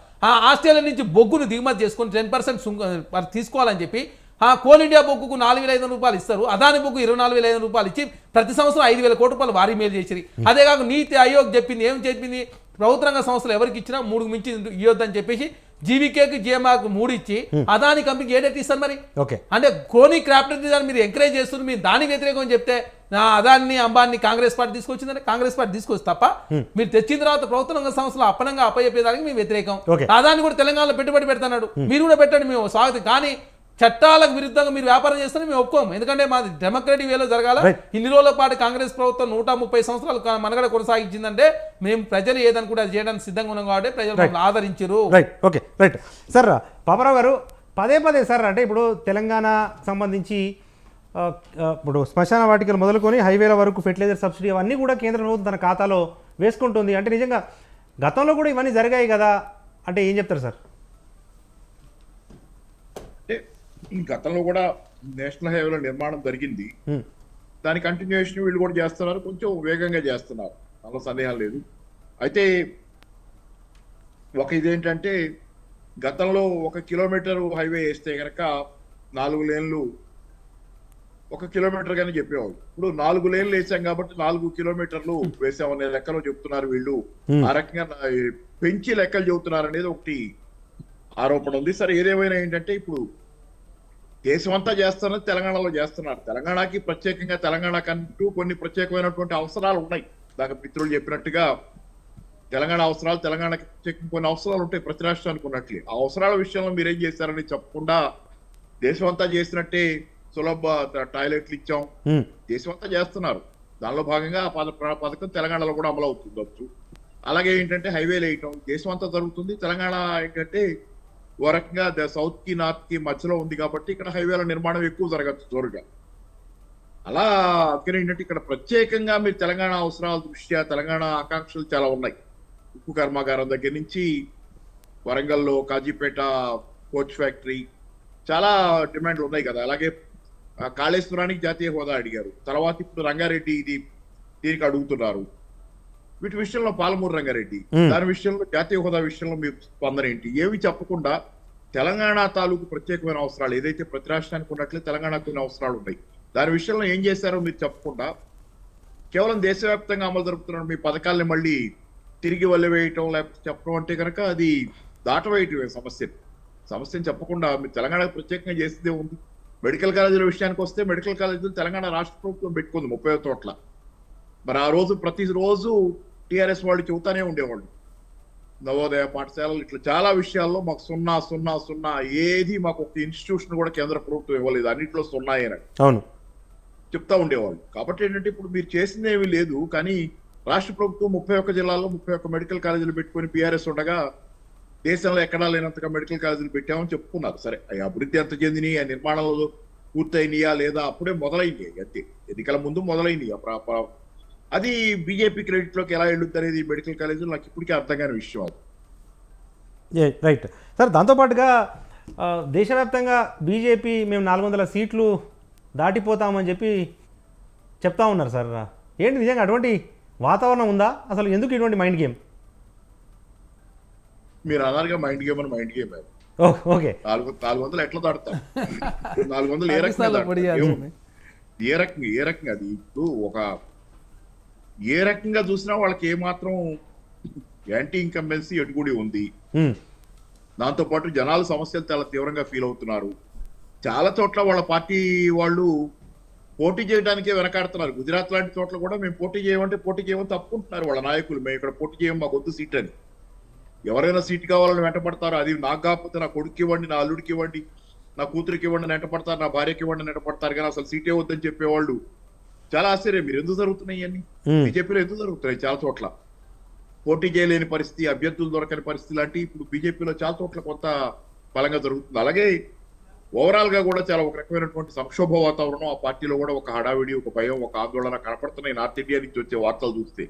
Speaker 2: ఆస్ట్రేలియా నుంచి బొగ్గును దిగుమతి చేసుకొని 10% తీసుకోవాలని చెప్పి కోల్ ఇండియా బొగ్గుకు 4,500 రూపాయలు ఇస్తారు. అదాని బొగ్గు 24,500 రూపాయలు ఇచ్చి ప్రతి సంవత్సరం 5,000 కోట్ల రూపాయలు వారి మేలు చేసి, అదే కాక నీతి ఆయోగ్ చెప్పింది ఏం చెప్పింది? ప్రభుత్వ రంగ సంస్థలు ఎవరికి ఇచ్చినా 3కు మించి ఇవ్వద్దని చెప్పేసి GVKకి GMRకు 3 ఇచ్చి అదాని కంపెనీకి ఏదైతే ఇస్తారు? మరి అంటే క్రోనీ క్రాప్టెడ్ మీరు ఎంకరేజ్ చేస్తున్నారు. మీరు దాని వ్యతిరేకం అని చెప్తే అదాన్ని అంబాన్ని కాంగ్రెస్ పార్టీ తీసుకొచ్చిందని కాంగ్రెస్ పార్టీ తీసుకొచ్చి తప్ప మీరు తెచ్చిన తర్వాత ప్రభుత్వ రంగ సంస్థలు అప్పనంగా అప్పచెప్పేదానికి మేము వ్యతిరేకం. అదాన్ని కూడా తెలంగాణలో పెట్టుబడి పెడతాడు, మీరు కూడా పెట్టండి, మేము స్వాగతం. కానీ చట్టాలకు విరుద్ధంగా మీరు వ్యాపారం చేస్తే మేము ఒప్పుకోము. ఎందుకంటే మాది డెమోక్రటిక్ వేలో జరగాల. ఇన్ని రోజుల పాటు కాంగ్రెస్ ప్రభుత్వం 130 సంవత్సరాలు మనగడ కొనసాగించిందంటే మేము ప్రజలు ఏదనుకుంటే అది చేయడానికి సిద్ధంగా ఉన్నాం కాబట్టి ప్రజలు ఆదరించారు.
Speaker 1: Okay right sir. పాపారావు గారు పదే సార్ అంటే ఇప్పుడు తెలంగాణ సంబంధించి ఇప్పుడు శ్మశాన వాటికలు మొదలుకొని హైవేల వరకు ఫెర్టిలైజర్ సబ్సిడీ అవన్నీ కూడా కేంద్ర ప్రభుత్వం తన ఖాతాలో వేసుకుంటుంది. అంటే నిజంగా గతంలో కూడా ఇవన్నీ జరిగాయి కదా అంటే ఏం చెప్తారు సార్?
Speaker 3: గతంలో కూడా నేషనల్ హైవేల నిర్మాణం జరిగింది. దాని కంటిన్యూషన్ వీళ్ళు కూడా చేస్తున్నారు, కొంచెం వేగంగా చేస్తున్నారు, అందులో సందేహం లేదు. అయితే ఒక ఇదేంటంటే గతంలో 1 కిలోమీటర్ హైవే వేస్తే కనుక 4 లేన్లు 1 కిలోమీటర్ గానే చెప్పేవాళ్ళు. ఇప్పుడు 4 లేన్లు వేసాం కాబట్టి 4 కిలోమీటర్లు వేసామనే లెక్కలో చెప్తున్నారు వీళ్ళు. ఆ రకంగా పెంచి లెక్కలు చెబుతున్నారు అనేది ఒకటి ఆరోపణ ఉంది. సరే, ఏదేమైనా ఏంటంటే ఇప్పుడు దేశమంతా చేస్తున్నది తెలంగాణలో చేస్తున్నారు. తెలంగాణకి ప్రత్యేకంగా తెలంగాణకంటూ కొన్ని ప్రత్యేకమైనటువంటి అవసరాలు ఉన్నాయి. దాకా మిత్రులు చెప్పినట్టుగా తెలంగాణ అవసరాలు, తెలంగాణకి ప్రత్యేకంగా కొన్ని అవసరాలు ఉంటాయి ప్రతి రాష్ట్రానికి ఉన్నట్లే. ఆ అవసరాల విషయంలో మీరేం చేశారని చెప్పకుండా దేశమంతా చేసినట్టే సులభ టాయిలెట్లు ఇచ్చాం, దేశమంతా చేస్తున్నారు. దానిలో భాగంగా ఆ పథకం తెలంగాణలో కూడా అమలు అవుతుండొచ్చు. అలాగే ఏంటంటే హైవేలు వేయటం దేశమంతా జరుగుతుంది. తెలంగాణ ఏంటంటే ఓ రకంగా సౌత్ కి నార్త్ కి మధ్యలో ఉంది కాబట్టి ఇక్కడ హైవేల నిర్మాణం ఎక్కువ జరగచ్చు జోరుగా. అలా అందుకని ఏంటంటే ఇక్కడ ప్రత్యేకంగా మీరు తెలంగాణ అవసరాల దృష్ట్యా తెలంగాణ ఆకాంక్షలు చాలా ఉన్నాయి. ఉక్కు కర్మాగారం దగ్గర నుంచి వరంగల్లో కాజీపేట కోచ్ ఫ్యాక్టరీ చాలా డిమాండ్లు ఉన్నాయి కదా. అలాగే కాళేశ్వరానికి జాతీయ హోదా అడిగారు. తర్వాత ఇప్పుడు రంగారెడ్డి దీనికి అడుగుతున్నారు. వీటి విషయంలో పాలమూరు రంగారెడ్డి దాని విషయంలో జాతీయ హోదా విషయంలో మీరు స్పందన ఏంటి? ఏమి చెప్పకుండా తెలంగాణ తాలూకు ప్రత్యేకమైన అవసరాలు ఏదైతే ప్రతి రాష్ట్రానికి ఉన్నట్లే తెలంగాణకు కొన్ని అవసరాలు ఉన్నాయి, దాని విషయంలో ఏం చేశారో మీరు చెప్పకుండా కేవలం దేశవ్యాప్తంగా అమలు జరుపుతున్న మీ పథకాలని మళ్ళీ తిరిగి వల్లవేయటం లేకపోతే చెప్పడం అంటే కనుక అది దాటవేయటమే సమస్యని చెప్పకుండా మీరు తెలంగాణకు ప్రత్యేకంగా చేసేదే ఉంది. మెడికల్ కాలేజీల విషయానికి వస్తే మెడికల్ కాలేజీలు తెలంగాణ రాష్ట్ర ప్రభుత్వం పెట్టుకుంది 30 చోట్ల. మరి ఆ రోజు ప్రతిరోజు టిఆర్ఎస్ వాళ్ళు చెబుతానే ఉండేవాళ్ళు నవోదయ పాఠశాలలు ఇట్లా చాలా విషయాల్లో మాకు 0 ఏది మాకు ఒక ఇన్స్టిట్యూషన్ కూడా కేంద్ర ప్రభుత్వం ఇవ్వలేదు, అన్నింటిలో 0 అని
Speaker 1: అవును
Speaker 3: చెప్తా ఉండేవాళ్ళు. కాబట్టి ఏంటంటే ఇప్పుడు మీరు చేసింది ఏమీ లేదు, కానీ రాష్ట్ర ప్రభుత్వం 31 జిల్లాల్లో 31 మెడికల్ కాలేజీలు పెట్టుకుని పిఆర్ఎస్ ఉండగా దేశంలో ఎక్కడా లేనంతగా మెడికల్ కాలేజీలు పెట్టామని చెప్పుకున్నారు. సరే, ఆ అభివృద్ధి ఎంత చెందినాయి, ఆ నిర్మాణాలు పూర్తయినాయా లేదా అప్పుడే మొదలైంది, అంతే ఎన్నికల ముందు మొదలైంది. అది బీజేపీ క్రెడిట్ లోకి ఎలా వెళ్ళుద్ది అనేది మెడికల్ కాలేజీలో నాకు ఇప్పటికీ అర్థం కాని విషయం అది.
Speaker 1: Right sir. దాంతోపాటుగా దేశవ్యాప్తంగా బీజేపీ మేము 400 సీట్లు దాటిపోతామని చెప్పి చెప్తా ఉన్నారు సార్. ఏంటి నిజంగా అటువంటి వాతావరణం ఉందా? అసలు ఎందుకు ఇటువంటి మైండ్ గేమ్?
Speaker 3: మీరు అన్నారుగా మైండ్ గేమ్ అని, మైండ్ గేమ్ అది.
Speaker 1: ఓకే,
Speaker 3: 400 ఎట్లా దాడతాం? 400 ఏ రకంగా అది ఇప్పుడు ఏ రకంగా చూసినా వాళ్ళకి ఏమాత్రం యాంటీ ఇన్కంబెన్సీ ఎటుగుడి ఉంది. దాంతోపాటు జనాలు సమస్యలు చాలా తీవ్రంగా ఫీల్ అవుతున్నారు. చాలా చోట్ల వాళ్ళ పార్టీ వాళ్ళు పోటీ చేయడానికే వెనకాడుతున్నారు. గుజరాత్ లాంటి చోట్ల కూడా మేము పోటీ చేయమని తప్పుకుంటున్నారు వాళ్ళ నాయకులు. మేము ఇక్కడ పోటీ చేయము, మాకు వద్దు సీట్ అని. ఎవరైనా సీట్ కావాలని వెంటపడతారు. అది నాకు కాకపోతే నా కొడుకు ఇవ్వండి, నా అల్లుడికి ఇవ్వండి, నా కూతురికి ఇవ్వండి అని వెంటపడతారు, నా భార్యకి ఇవ్వండి అని వెంటపడతారు. కానీ అసలు సీటే వద్దని చెప్పేవాళ్ళు చాలా ఆశ్చర్యం. మీరు ఎందుకు జరుగుతున్నాయి అన్ని బీజేపీలో ఎందుకు జరుగుతున్నాయి? చాలా చోట్ల పోటీ చేయలేని పరిస్థితి, అభ్యర్థులు దొరకని పరిస్థితి లాంటి ఇప్పుడు బీజేపీలో చాలా చోట్ల కొంత బలంగా జరుగుతుంది. అలాగే ఓవరాల్ గా కూడా చాలా ఒక రకమైనటువంటి సంక్షోభ వాతావరణం ఆ పార్టీలో కూడా, ఒక హడావిడి, ఒక భయం, ఒక ఆందోళన కనపడుతున్నాయి నార్త్ ఇండియా నుంచి వచ్చే వార్తలు చూస్తే.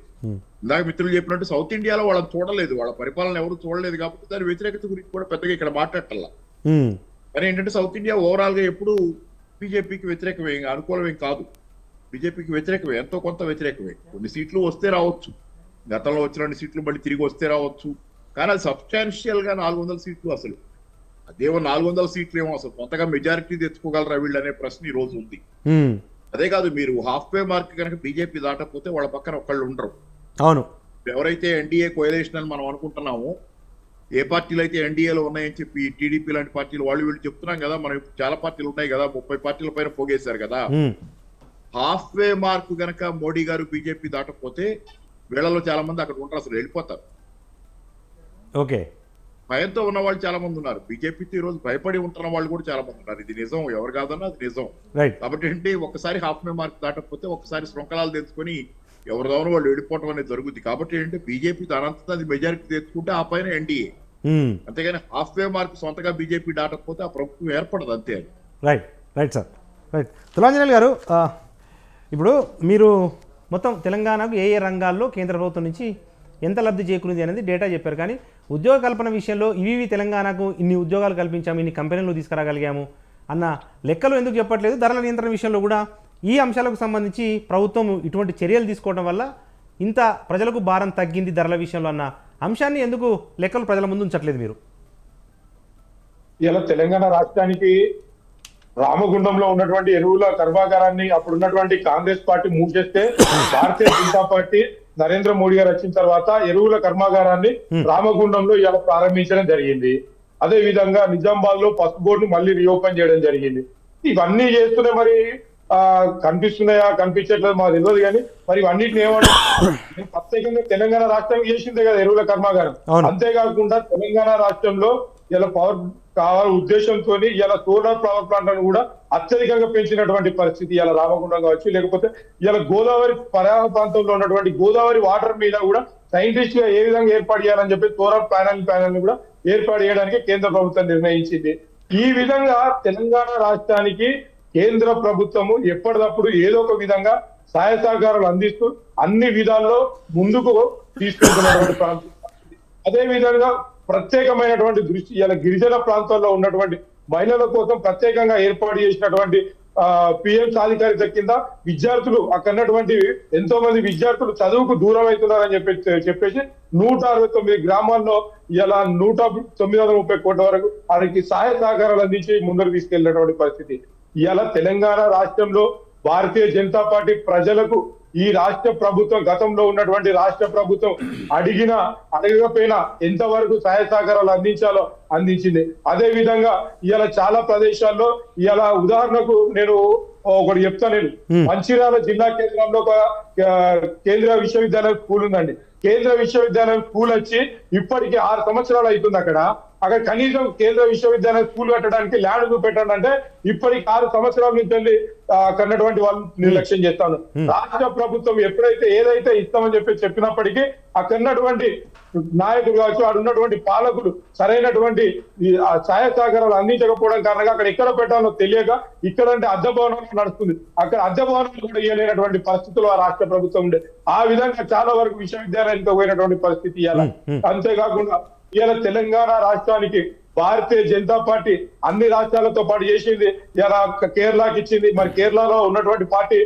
Speaker 3: ఇందాక మిత్రులు చెప్పినట్టు సౌత్ ఇండియాలో వాళ్ళని చూడలేదు, వాళ్ళ పరిపాలన ఎవరు చూడలేదు కాబట్టి దాని వ్యతిరేకత గురించి కూడా పెద్దగా ఇక్కడ మాట్లాడటల్లా. కానీ ఏంటంటే సౌత్ ఇండియా ఓవరాల్ గా ఎప్పుడు బీజేపీకి వ్యతిరేకమే, అనుకూలమేం కాదు. బీజేపీకి వ్యతిరేకమే, ఎంతో కొంత వ్యతిరేకమే. కొన్ని సీట్లు వస్తే రావచ్చు, గతంలో వచ్చిన సీట్లు మళ్ళీ తిరిగి వస్తే రావచ్చు. కానీ అది సబ్స్టాన్షియల్ గా 400 సీట్లు, అసలు అదేమో 400 సీట్లు ఏమో అసలు కొంతగా మెజారిటీ తెచ్చుకోగలరా వీళ్ళు అనే ప్రశ్న ఈ రోజు ఉంది. అదే కాదు, మీరు హాఫ్ వే మార్క్ కనుక బీజేపీ దాటకపోతే వాళ్ళ పక్కన ఒకళ్ళు ఉండరు.
Speaker 1: అవును,
Speaker 3: ఎవరైతే ఎన్డీఏ కోయలేషన్ అని మనం అనుకుంటున్నామో, ఏ పార్టీలు అయితే ఎన్డీఏలో ఉన్నాయని చెప్పి టీడీపీ లాంటి పార్టీలు వాళ్ళు వీళ్ళు చెప్తున్నాం కదా, మనం చాలా పార్టీలు ఉన్నాయి కదా, 30 పార్టీల పైన పోగేశారు కదా. హాఫ్ వే మార్క్ గనక మోడీ గారు బీజేపీ దాటకపోతే వీళ్ళలో చాలా మంది అక్కడ ఉంటారు, అసలు వెళ్ళిపోతారు.
Speaker 1: ఓకే,
Speaker 3: భయంతో ఉన్న వాళ్ళు చాలా మంది ఉన్నారు. బీజేపీతో ఈ రోజు భయపడి ఉంటున్న వాళ్ళు కూడా చాలా మంది ఉన్నారు. ఇది నిజం, ఎవరు కాదన్నా అది నిజం. కాబట్టి ఏంటి, ఒకసారి హాఫ్ వే మార్క్ దాటకపోతే ఒకసారి శృంఖలాలు తెచ్చుకొని ఎవరిదవన వాళ్ళు వెళ్ళిపోవడం అనేది జరుగుతుంది. కాబట్టి ఏంటంటే బీజేపీ దానంతా అది మెజారిటీ తెచ్చుకుంటే ఆ పైన ఎన్డీఏ, అంతేగాని హాఫ్ వే మార్క్ సొంతగా బీజేపీ దాటకపోతే ఆ ప్రభుత్వం ఏర్పడదు, అంతే.
Speaker 1: Right sir. రైట్ తులాంజనేయులు గారు, ఇప్పుడు మీరు మొత్తం తెలంగాణకు ఏ రంగాల్లో కేంద్ర ప్రభుత్వం నుంచి ఎంత లబ్ధి చేకూరింది అనేది డేటా చెప్పారు. కానీ ఉద్యోగ కల్పన విషయంలో ఇవి తెలంగాణకు ఇన్ని ఉద్యోగాలు కల్పించాము, ఇన్ని కంపెనీలు తీసుకురాగలిగాము అన్న లెక్కలు ఎందుకు చెప్పట్లేదు? ధరల నియంత్రణ విషయంలో కూడా ఈ అంశాలకు సంబంధించి ప్రభుత్వం ఇటువంటి చర్యలు తీసుకోవడం వల్ల ఇంత ప్రజలకు భారం తగ్గింది ధరల విషయంలో అన్న అంశాన్ని ఎందుకు లెక్కలు ప్రజల ముందు ఉంచట్లేదు మీరు?
Speaker 4: ఇలా తెలంగాణ రాష్ట్రానికి రామగుండంలో ఉన్నటువంటి ఎరువుల కర్మాగారాన్ని అప్పుడున్నటువంటి కాంగ్రెస్ పార్టీ మూసేస్తే భారతీయ జనతా పార్టీ నరేంద్ర మోడీ గారు వచ్చిన తర్వాత ఎరువుల కర్మాగారాన్ని రామగుండంలో ఇలా ప్రారంభించడం జరిగింది. అదే విధంగా నిజామాబాద్ లో పసుపు బోర్డును మళ్ళీ రీఓపెన్ చేయడం జరిగింది. ఇవన్నీ చేస్తూనే మరి కనిపిస్తున్నాయా కనిపించట్లేదు మాకు తెలియదు, కానీ మరి ఇవన్నిటిని ఏమంటారు, ప్రత్యేకంగా తెలంగాణ రాష్ట్రానికి చేసిందే కదా ఎరువుల కర్మాగారం. అంతేకాకుండా తెలంగాణ రాష్ట్రంలో ఇలా పవర్ కావాల ఉద్దేశంతో ఇలా సోలార్ పవర్ ప్లాంట్లను కూడా అత్యధికంగా పెంచినటువంటి పరిస్థితి ఇలా రామగుండం కావచ్చు, లేకపోతే ఇలా గోదావరి పర్యావరణ ప్రాంతంలో ఉన్నటువంటి గోదావరి వాటర్ మీద కూడా సైంటిస్ట్ గా ఏ విధంగా ఏర్పాటు చేయాలని చెప్పి సోలార్ ప్యానల్ కూడా ఏర్పాటు చేయడానికి కేంద్ర ప్రభుత్వం నిర్ణయించింది. ఈ విధంగా తెలంగాణ రాష్ట్రానికి కేంద్ర ప్రభుత్వము ఎప్పటికప్పుడు ఏదో ఒక విధంగా సహాయ సహకారాలు అందిస్తూ అన్ని విధాల్లో ముందుకు తీసుకెళ్తున్నటువంటి ప్రాంతం. అదే విధంగా ప్రత్యేకమైనటువంటి దృష్టి ఇలా గిరిజన ప్రాంతాల్లో ఉన్నటువంటి మహిళల కోసం ప్రత్యేకంగా ఏర్పాటు చేసినటువంటి పిఎం సాధికారిత కింద విద్యార్థులు అక్కడ ఉన్నటువంటి ఎంతో మంది విద్యార్థులు చదువుకు దూరం అవుతున్నారని చెప్పేసి 169 గ్రామాల్లో ఇలా 930 కోట్ల వరకు వారికి సహాయ సహకారాలు అందించి ముందుకు తీసుకెళ్లినటువంటి పరిస్థితి. ఇలా తెలంగాణ రాష్ట్రంలో భారతీయ జనతా పార్టీ ప్రజలకు ఈ రాష్ట్ర ప్రభుత్వం గతంలో ఉన్నటువంటి రాష్ట్ర ప్రభుత్వం అడగకపోయినా ఎంతవరకు సహాయ సహకారాలు అందించాలో అందించింది. అదే విధంగా ఇవాళ చాలా ప్రదేశాల్లో ఇవాళ ఉదాహరణకు నేను ఒకటి చెప్తా, నేను మంచిర్యాల జిల్లా కేంద్రంలో ఒక కేంద్రీయ విశ్వవిద్యాలయం స్కూల్ ఉందండి. కేంద్ర విశ్వవిద్యాలయం స్కూల్ వచ్చి ఇప్పటికి 6 సంవత్సరాలు అవుతుంది. అక్కడ కనీసం కేంద్ర విశ్వవిద్యాలయం స్కూల్ కట్టడానికి ల్యాండ్ చూపెట్టాలంటే ఇప్పటికి 6 సంవత్సరాల నుంచి వెళ్ళి అక్కడటువంటి వాళ్ళు నిర్లక్ష్యం చేస్తాను. రాష్ట్ర ప్రభుత్వం ఎప్పుడైతే ఏదైతే ఇస్తామని చెప్పినప్పటికీ అక్కడ ఉన్నటువంటి నాయకులు కావచ్చు, అక్కడ ఉన్నటువంటి పాలకులు సరైనటువంటి సహాయ సహకారాలు అందించకపోవడం కారణంగా అక్కడ ఎక్కడ పెట్టాలో తెలియక ఇక్కడంటే అద్దె భవనంలో నడుస్తుంది, అక్కడ అద్దె భవనాలు కూడా ఇవ్వలేనటువంటి పరిస్థితులు ఆ రాష్ట్ర ప్రభుత్వం ఉండే. ఆ విధంగా చాలా వరకు విశ్వవిద్యాలయానికి పోయినటువంటి పరిస్థితి ఇవాళ. అంతేకాకుండా ఇవాళ తెలంగాణ రాష్ట్రానికి భారతీయ జనతా పార్టీ అన్ని రాష్ట్రాలతో పాటు చేసింది. ఇలా కేరళకి ఇచ్చింది, మరి కేరళలో ఉన్నటువంటి పార్టీ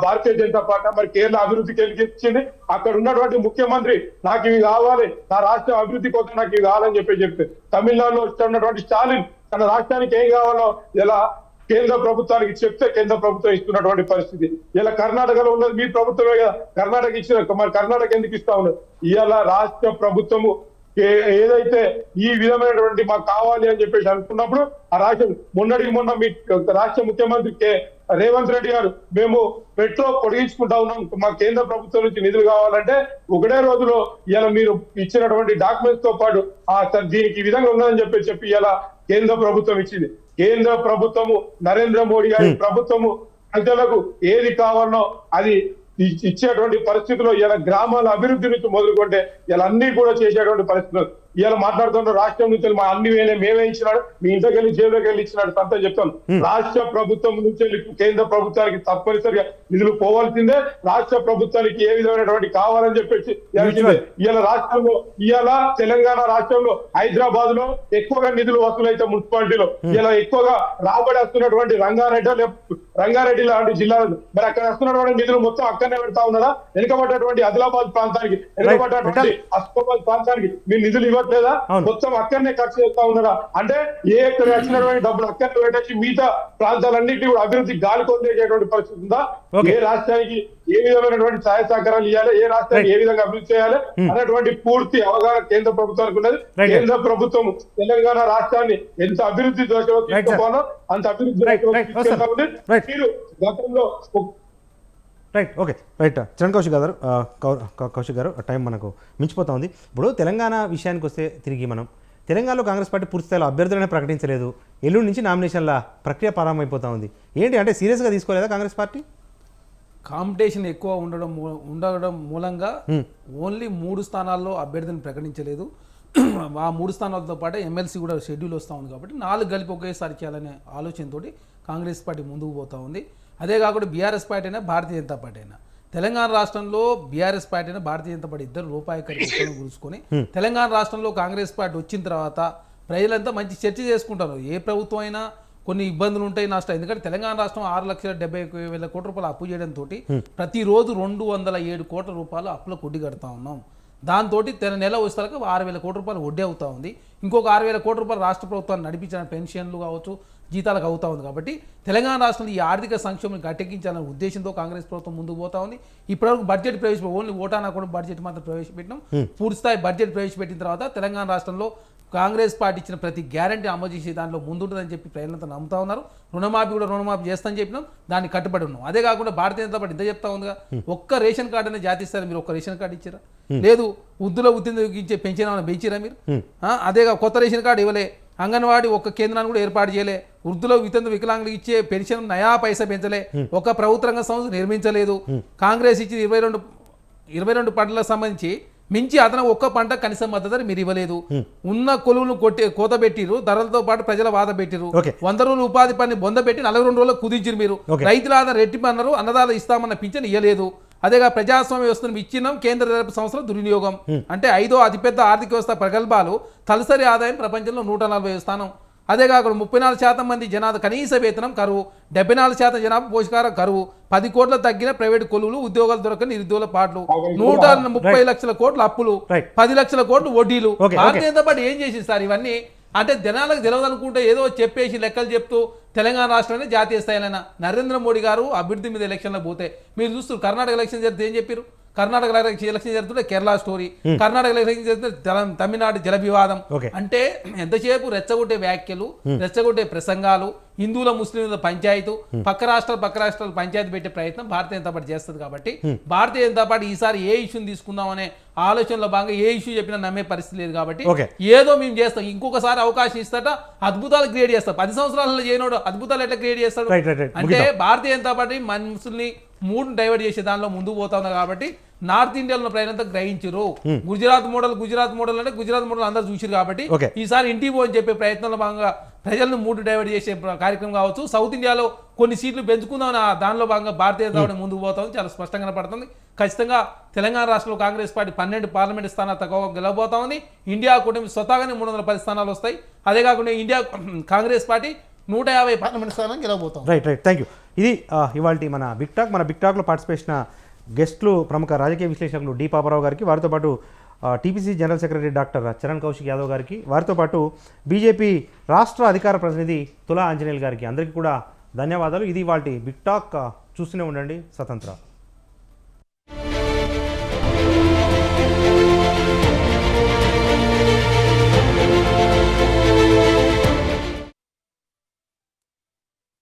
Speaker 4: భారతీయ జనతా పార్టీ మరి కేరళ అభివృద్ధికి ఇచ్చింది. అక్కడ ఉన్నటువంటి ముఖ్యమంత్రి నాకు ఇవి కావాలి, నా రాష్ట్రం అభివృద్ధి కోసం నాకు ఇవి కావాలని చెప్తే తమిళనాడులో ఉన్నటువంటి స్టాలిన్ తన రాష్ట్రానికి ఏం కావాలో ఇలా కేంద్ర ప్రభుత్వానికి చెప్తే కేంద్ర ప్రభుత్వం ఇస్తున్నటువంటి పరిస్థితి. ఇలా కర్ణాటకలో ఉన్నది మీ ప్రభుత్వమే కదా, కర్ణాటక ఇచ్చిన మరి కర్ణాటక ఎందుకు ఇస్తా ఉన్నది? ఇలా రాష్ట్ర ప్రభుత్వము ఏదైతే ఈ విధమైనటువంటి మాకు కావాలి అని చెప్పేసి అనుకున్నప్పుడు ఆ రాష్ట్రం మొన్న మీ రాష్ట్ర ముఖ్యమంత్రి రేవంత్ రెడ్డి గారు మేము పెట్రోల్ పొడిగించుకుంటా ఉన్నాం, మా కేంద్ర ప్రభుత్వం నుంచి నిధులు కావాలంటే ఒకటే రోజులో ఇలా మీరు ఇచ్చినటువంటి డాక్యుమెంట్స్ తో పాటు దీనికి ఈ విధంగా ఉన్నదని చెప్పి ఇలా కేంద్ర ప్రభుత్వం ఇచ్చింది. కేంద్ర ప్రభుత్వము నరేంద్ర మోడీ గారి ప్రభుత్వము ప్రజలకు ఏది కావాలనో అది ఇచ్చేటువంటి పరిస్థితుల్లో ఇలా గ్రామాల అభివృద్ధి నుంచి మొదలుకుంటే ఇలా అన్ని కూడా చేసేటువంటి పరిస్థితులు. ఇలా మాట్లాడుతున్న రాష్ట్రం నుంచి మా అన్ని మేమే ఇచ్చినాడు, మీ ఇంటికి వెళ్ళి జైల్లోకి వెళ్ళి ఇచ్చినాడు అంతా చెప్తాను. రాష్ట్ర ప్రభుత్వం నుంచి కేంద్ర ప్రభుత్వానికి తప్పనిసరిగా నిధులు పోవాల్సిందే. రాష్ట్ర ప్రభుత్వానికి ఏ విధమైనటువంటి కావాలని చెప్పేసి ఇలా రాష్ట్రంలో ఇలా తెలంగాణ రాష్ట్రంలో హైదరాబాద్ లో ఎక్కువగా నిధులు వసూలైతే మున్సిపాలిటీలో ఇలా ఎక్కువగా రాబడి వస్తున్నటువంటి రంగారెడ్డి లాంటి జిల్లాలు మరి అక్కడ వస్తున్నటువంటి నిధులు మొత్తం అక్కడనే పెడతా ఉన్నారా? వెనుకబడ్డటువంటి ఆదిలాబాద్ ప్రాంతానికి, వెనుకబడ్డటువంటి అస్మాబాద్ ప్రాంతానికి మీరు నిధులు లేదా మొత్తం అక్కడనే ఖర్చు చేస్తా ఉన్నారా? అంటే వచ్చినటువంటి డబ్బులు అక్కడనే పెట్టేసి మిగతా ప్రాంతాలన్నింటినీ కూడా అభివృద్ధి గాలి కొట్టేటువంటి పరిస్థితి ఉందా? ఏ రాష్ట్రానికి ఏ విధమైనటువంటి సహాయ సహకారాలు ఇవ్వాలి, ఏ రాష్ట్రానికి ఏ విధంగా అభివృద్ధి చేయాలి అనేటువంటి పూర్తి అవగాహన కేంద్ర ప్రభుత్వానికి ఉన్నది. కేంద్ర ప్రభుత్వం తెలంగాణ రాష్ట్రాన్ని ఎంత అభివృద్ధి దశలో తీసుకోవాలో అంత అభివృద్ధి తీసుకెళ్తా ఉంది. మీరు గతంలో
Speaker 1: రైట్ చరణ్ కౌశిక్ గారు టైం మనకు మించిపోతా ఉంది. ఇప్పుడు తెలంగాణ విషయానికి వస్తే తిరిగి మనం తెలంగాణలో కాంగ్రెస్ పార్టీ పూర్తి స్థాయిలో అభ్యర్థులనే ప్రకటించలేదు. ఎల్లుండి నుంచి నామినేషన్ల ప్రక్రియ ప్రారంభమైపోతా ఉంది. ఏంటి అంటే సీరియస్గా తీసుకోలేదా కాంగ్రెస్ పార్టీ?
Speaker 2: కాంపిటీషన్ ఎక్కువ ఉండడం మూలంగా ఓన్లీ 3 స్థానాల్లో అభ్యర్థిని ప్రకటించలేదు. ఆ 3 స్థానాలతో పాటు ఎమ్మెల్సీ కూడా షెడ్యూల్ వస్తూ ఉంది కాబట్టి 4 కలిపి ఒకేసారి చేయాలనే ఆలోచనతో కాంగ్రెస్ పార్టీ ముందుకు పోతూ ఉంది. అదే కాకుండా బీఆర్ఎస్ పార్టీ అయినా భారతీయ జనతా పార్టీ అయినా తెలంగాణ రాష్ట్రంలో బీఆర్ఎస్ పార్టీ అయినా భారతీయ జనతా పార్టీ ఇద్దరు రూపాయి గురుచుకొని తెలంగాణ రాష్ట్రంలో కాంగ్రెస్ పార్టీ వచ్చిన తర్వాత ప్రజలంతా మంచి చర్చ చేసుకుంటారు. ఏ ప్రభుత్వం అయినా కొన్ని ఇబ్బందులు ఉంటాయి, నష్టం. ఎందుకంటే తెలంగాణ రాష్ట్రం 6,70,000 కోట్ల రూపాయలు అప్పు చేయడంతో ప్రతిరోజు 207 కోట్ల రూపాయలు అప్పుల కొడ్డి కడతా ఉన్నాం. దాంతో నెల వచ్చేసరికి 6,000 కోట్ల రూపాయలు వడ్డీ అవుతా ఉంది. ఇంకొక 6,000 కోట్ల రూపాయలు రాష్ట్ర ప్రభుత్వాన్ని నడిపించిన పెన్షన్లు కావచ్చు, జీతాలకు అవుతా ఉంది. కాబట్టి తెలంగాణ రాష్ట్రంలో ఈ ఆర్థిక సంక్షోభం గట్టెక్కించాలనే ఉద్దేశంతో కాంగ్రెస్ ప్రభుత్వం ముందుకు పోతా ఉంది. ఇప్పటివరకు బడ్జెట్ ప్రవేశపెట్టి ఓన్లీ ఓటానా కూడా బడ్జెట్ మాత్రం ప్రవేశపెట్టినాం. పూర్తి స్థాయి బడ్జెట్ ప్రవేశపెట్టిన తర్వాత తెలంగాణ రాష్ట్రంలో కాంగ్రెస్ పార్టీ ఇచ్చిన ప్రతి గ్యారంటీ అమలు చేసే దాంట్లో ముందుంటుందని చెప్పి ప్రజలంతా నమ్ముతా ఉన్నారు. రుణమాఫీ చేస్తామని చెప్పినాం, దాన్ని కట్టుబడి ఉన్నాం. అదే కాకుండా భారతీయ జనతా పార్టీ ఇంత చెప్తా ఉందిగా, ఒక్క రేషన్ కార్డు అనేది జాతీస్తారు. మీరు ఒక్క రేషన్ కార్డు ఇచ్చారా? లేదు. వృద్ధులకు ఇచ్చే పెన్షన్ ఏమైనా పెంచిరా మీరు? అదేగా కొత్త రేషన్ కార్డు ఇవ్వలే. అంగన్వాడీ ఒక్క కేంద్రాన్ని కూడా ఏర్పాటు చేయలే. వృద్ధులకు వికలాంగులకు ఇచ్చే పెన్షన్ నయా పైసా పెంచలే. ఒక ప్రభుత్వ రంగ సంస్థ నిర్మించలేదు. కాంగ్రెస్ ఇచ్చిన 22 పంటలకు సంబంధించి మించి అదన ఒక్క పంట కనీసం మద్దతు మీరు ఇవ్వలేదు. ఉన్న కొలువును కోత పెట్టిరు, ధరలతో పాటు ప్రజల బాధ పెట్టిరు. 100 రోజులు ఉపాధి పని బొందబెట్టి 42 రోజులకు కుదించారు మీరు. రైతుల ఆధార రెట్టింపు అన్నారు, అన్నదాత ఇస్తామన్న పింఛన్ ఇవ్వలేదు. అదేగా ప్రజాస్వామ్య వ్యవస్థను ఇచ్చినాం, కేంద్ర సంస్థల దుర్వినియోగం. అంటే 5వ అతిపెద్ద ఆర్థిక వ్యవస్థ ప్రగల్భాలు, తలసరి ఆదాయం ప్రపంచంలో 140వ స్థానం. అదే కాకుండా 34% మంది జనాభా కనీస వేతనం కరువు, 74% జనాభా పోషకాహారం కరువు, 10 కోట్ల తగ్గిన ప్రైవేట్ కొలువులు, ఉద్యోగాలు దొరకని నిరుద్యోగుల పాటలు, 130 లక్షల కోట్ల అప్పులు, 10 లక్షల కోట్లు వడ్డీలు. భారతీయ జనతా పార్టీ ఏం చేసింది సార్ ఇవన్నీ? అంటే జనాలకు తెలియదనుకుంటే ఏదో చెప్పేసి లెక్కలు చెప్తూ తెలంగాణ రాష్ట్రంలో జాతీయ స్థాయిలైన నరేంద్ర మోడీ గారు అభివృద్ధి మీద ఎలక్షన్లో పోతే మీరు చూస్తారు. కర్ణాటక ఎలక్షన్ జరిగితే ఏం చెప్పారు? కర్ణాటక ఎలక్షన్ జరుగుతుంటే కేరళ స్టోరీ, కర్ణాటక ఎలక్షన్ జరుగుతుంటే తమిళనాడు జల వివాదం. అంటే ఎంతసేపు రెచ్చగొట్టే వ్యాఖ్యలు, రెచ్చగొట్టే ప్రసంగాలు, హిందువుల ముస్లింల పంచాయతీ, పక్క రాష్ట్రాలు పంచాయతీ పెట్టే ప్రయత్నం భారతీయ జనతా పార్టీ చేస్తుంది. కాబట్టి భారతీయ జనతా పార్టీ ఈసారి ఏ ఇష్యూని తీసుకుందామనే ఆలోచనలో భాగంగా ఏ ఇష్యూ చెప్పినా నమ్మే పరిస్థితి లేదు. కాబట్టి ఏదో మేము చేస్తాం, ఇంకొకసారి అవకాశం ఇస్తాట, అద్భుతాలు క్రియేట్ చేస్తాం. 10 సంవత్సరాలలో చేయనోడు అద్భుతాలు ఎట్లా క్రియేట్ చేస్తాడు? అంటే భారతీయ జనతా పార్టీ మనుషుల్ని 3 డైవర్ట్ చేసే దానిలో ముందుకు పోతా ఉంది. కాబట్టి నార్త్ ఇండియాలో ప్రజలంతా గ్రహించరు. గుజరాత్ మోడల్ అంటే గుజరాత్ మోడల్ అందరూ చూసారు. కాబట్టి ఈసారి ఇంటికి పోని చెప్పే ప్రయత్నంలో భాగంగా ప్రజలను 3 డైవర్ట్ చేసే కార్యక్రమం కావచ్చు. సౌత్ ఇండియాలో కొన్ని సీట్లు పెంచుకుందామని దానిలో భాగంగా భారతీయ జనతా పార్టీ ముందుకు పోతామని చాలా స్పష్టంగా కనపడుతుంది. ఖచ్చితంగా తెలంగాణ రాష్ట్రంలో కాంగ్రెస్ పార్టీ 12 పార్లమెంట్ స్థానాలు తక్కువ గెలవబోతా ఉంది. ఇండియా కూటమి స్వతహాగానే 310 స్థానాలు వస్తాయి. అదే కాకుండా కాంగ్రెస్ పార్టీ 150 పార్లమెంట్ స్థానం గెలవబోతాం.
Speaker 1: రైట్. Thank you. ఇది ఇవాళ మన బిగ్ టాక్లో పార్టిసిపేషన్ గెస్టులు ప్రముఖ రాజకీయ విశ్లేషకులు డి పాపారావు గారికి, వారితో పాటు TPC general secretary doctor Charan Kaushik Yadav గారికి, వారితో పాటు బీజేపీ రాష్ట్ర అధికార ప్రతినిధి తులా ఆంజనేయులు గారికి, అందరికీ కూడా ధన్యవాదాలు. ఇది ఇవాళ బిగ్ టాక్. చూస్తూనే ఉండండి స్వతంత్ర.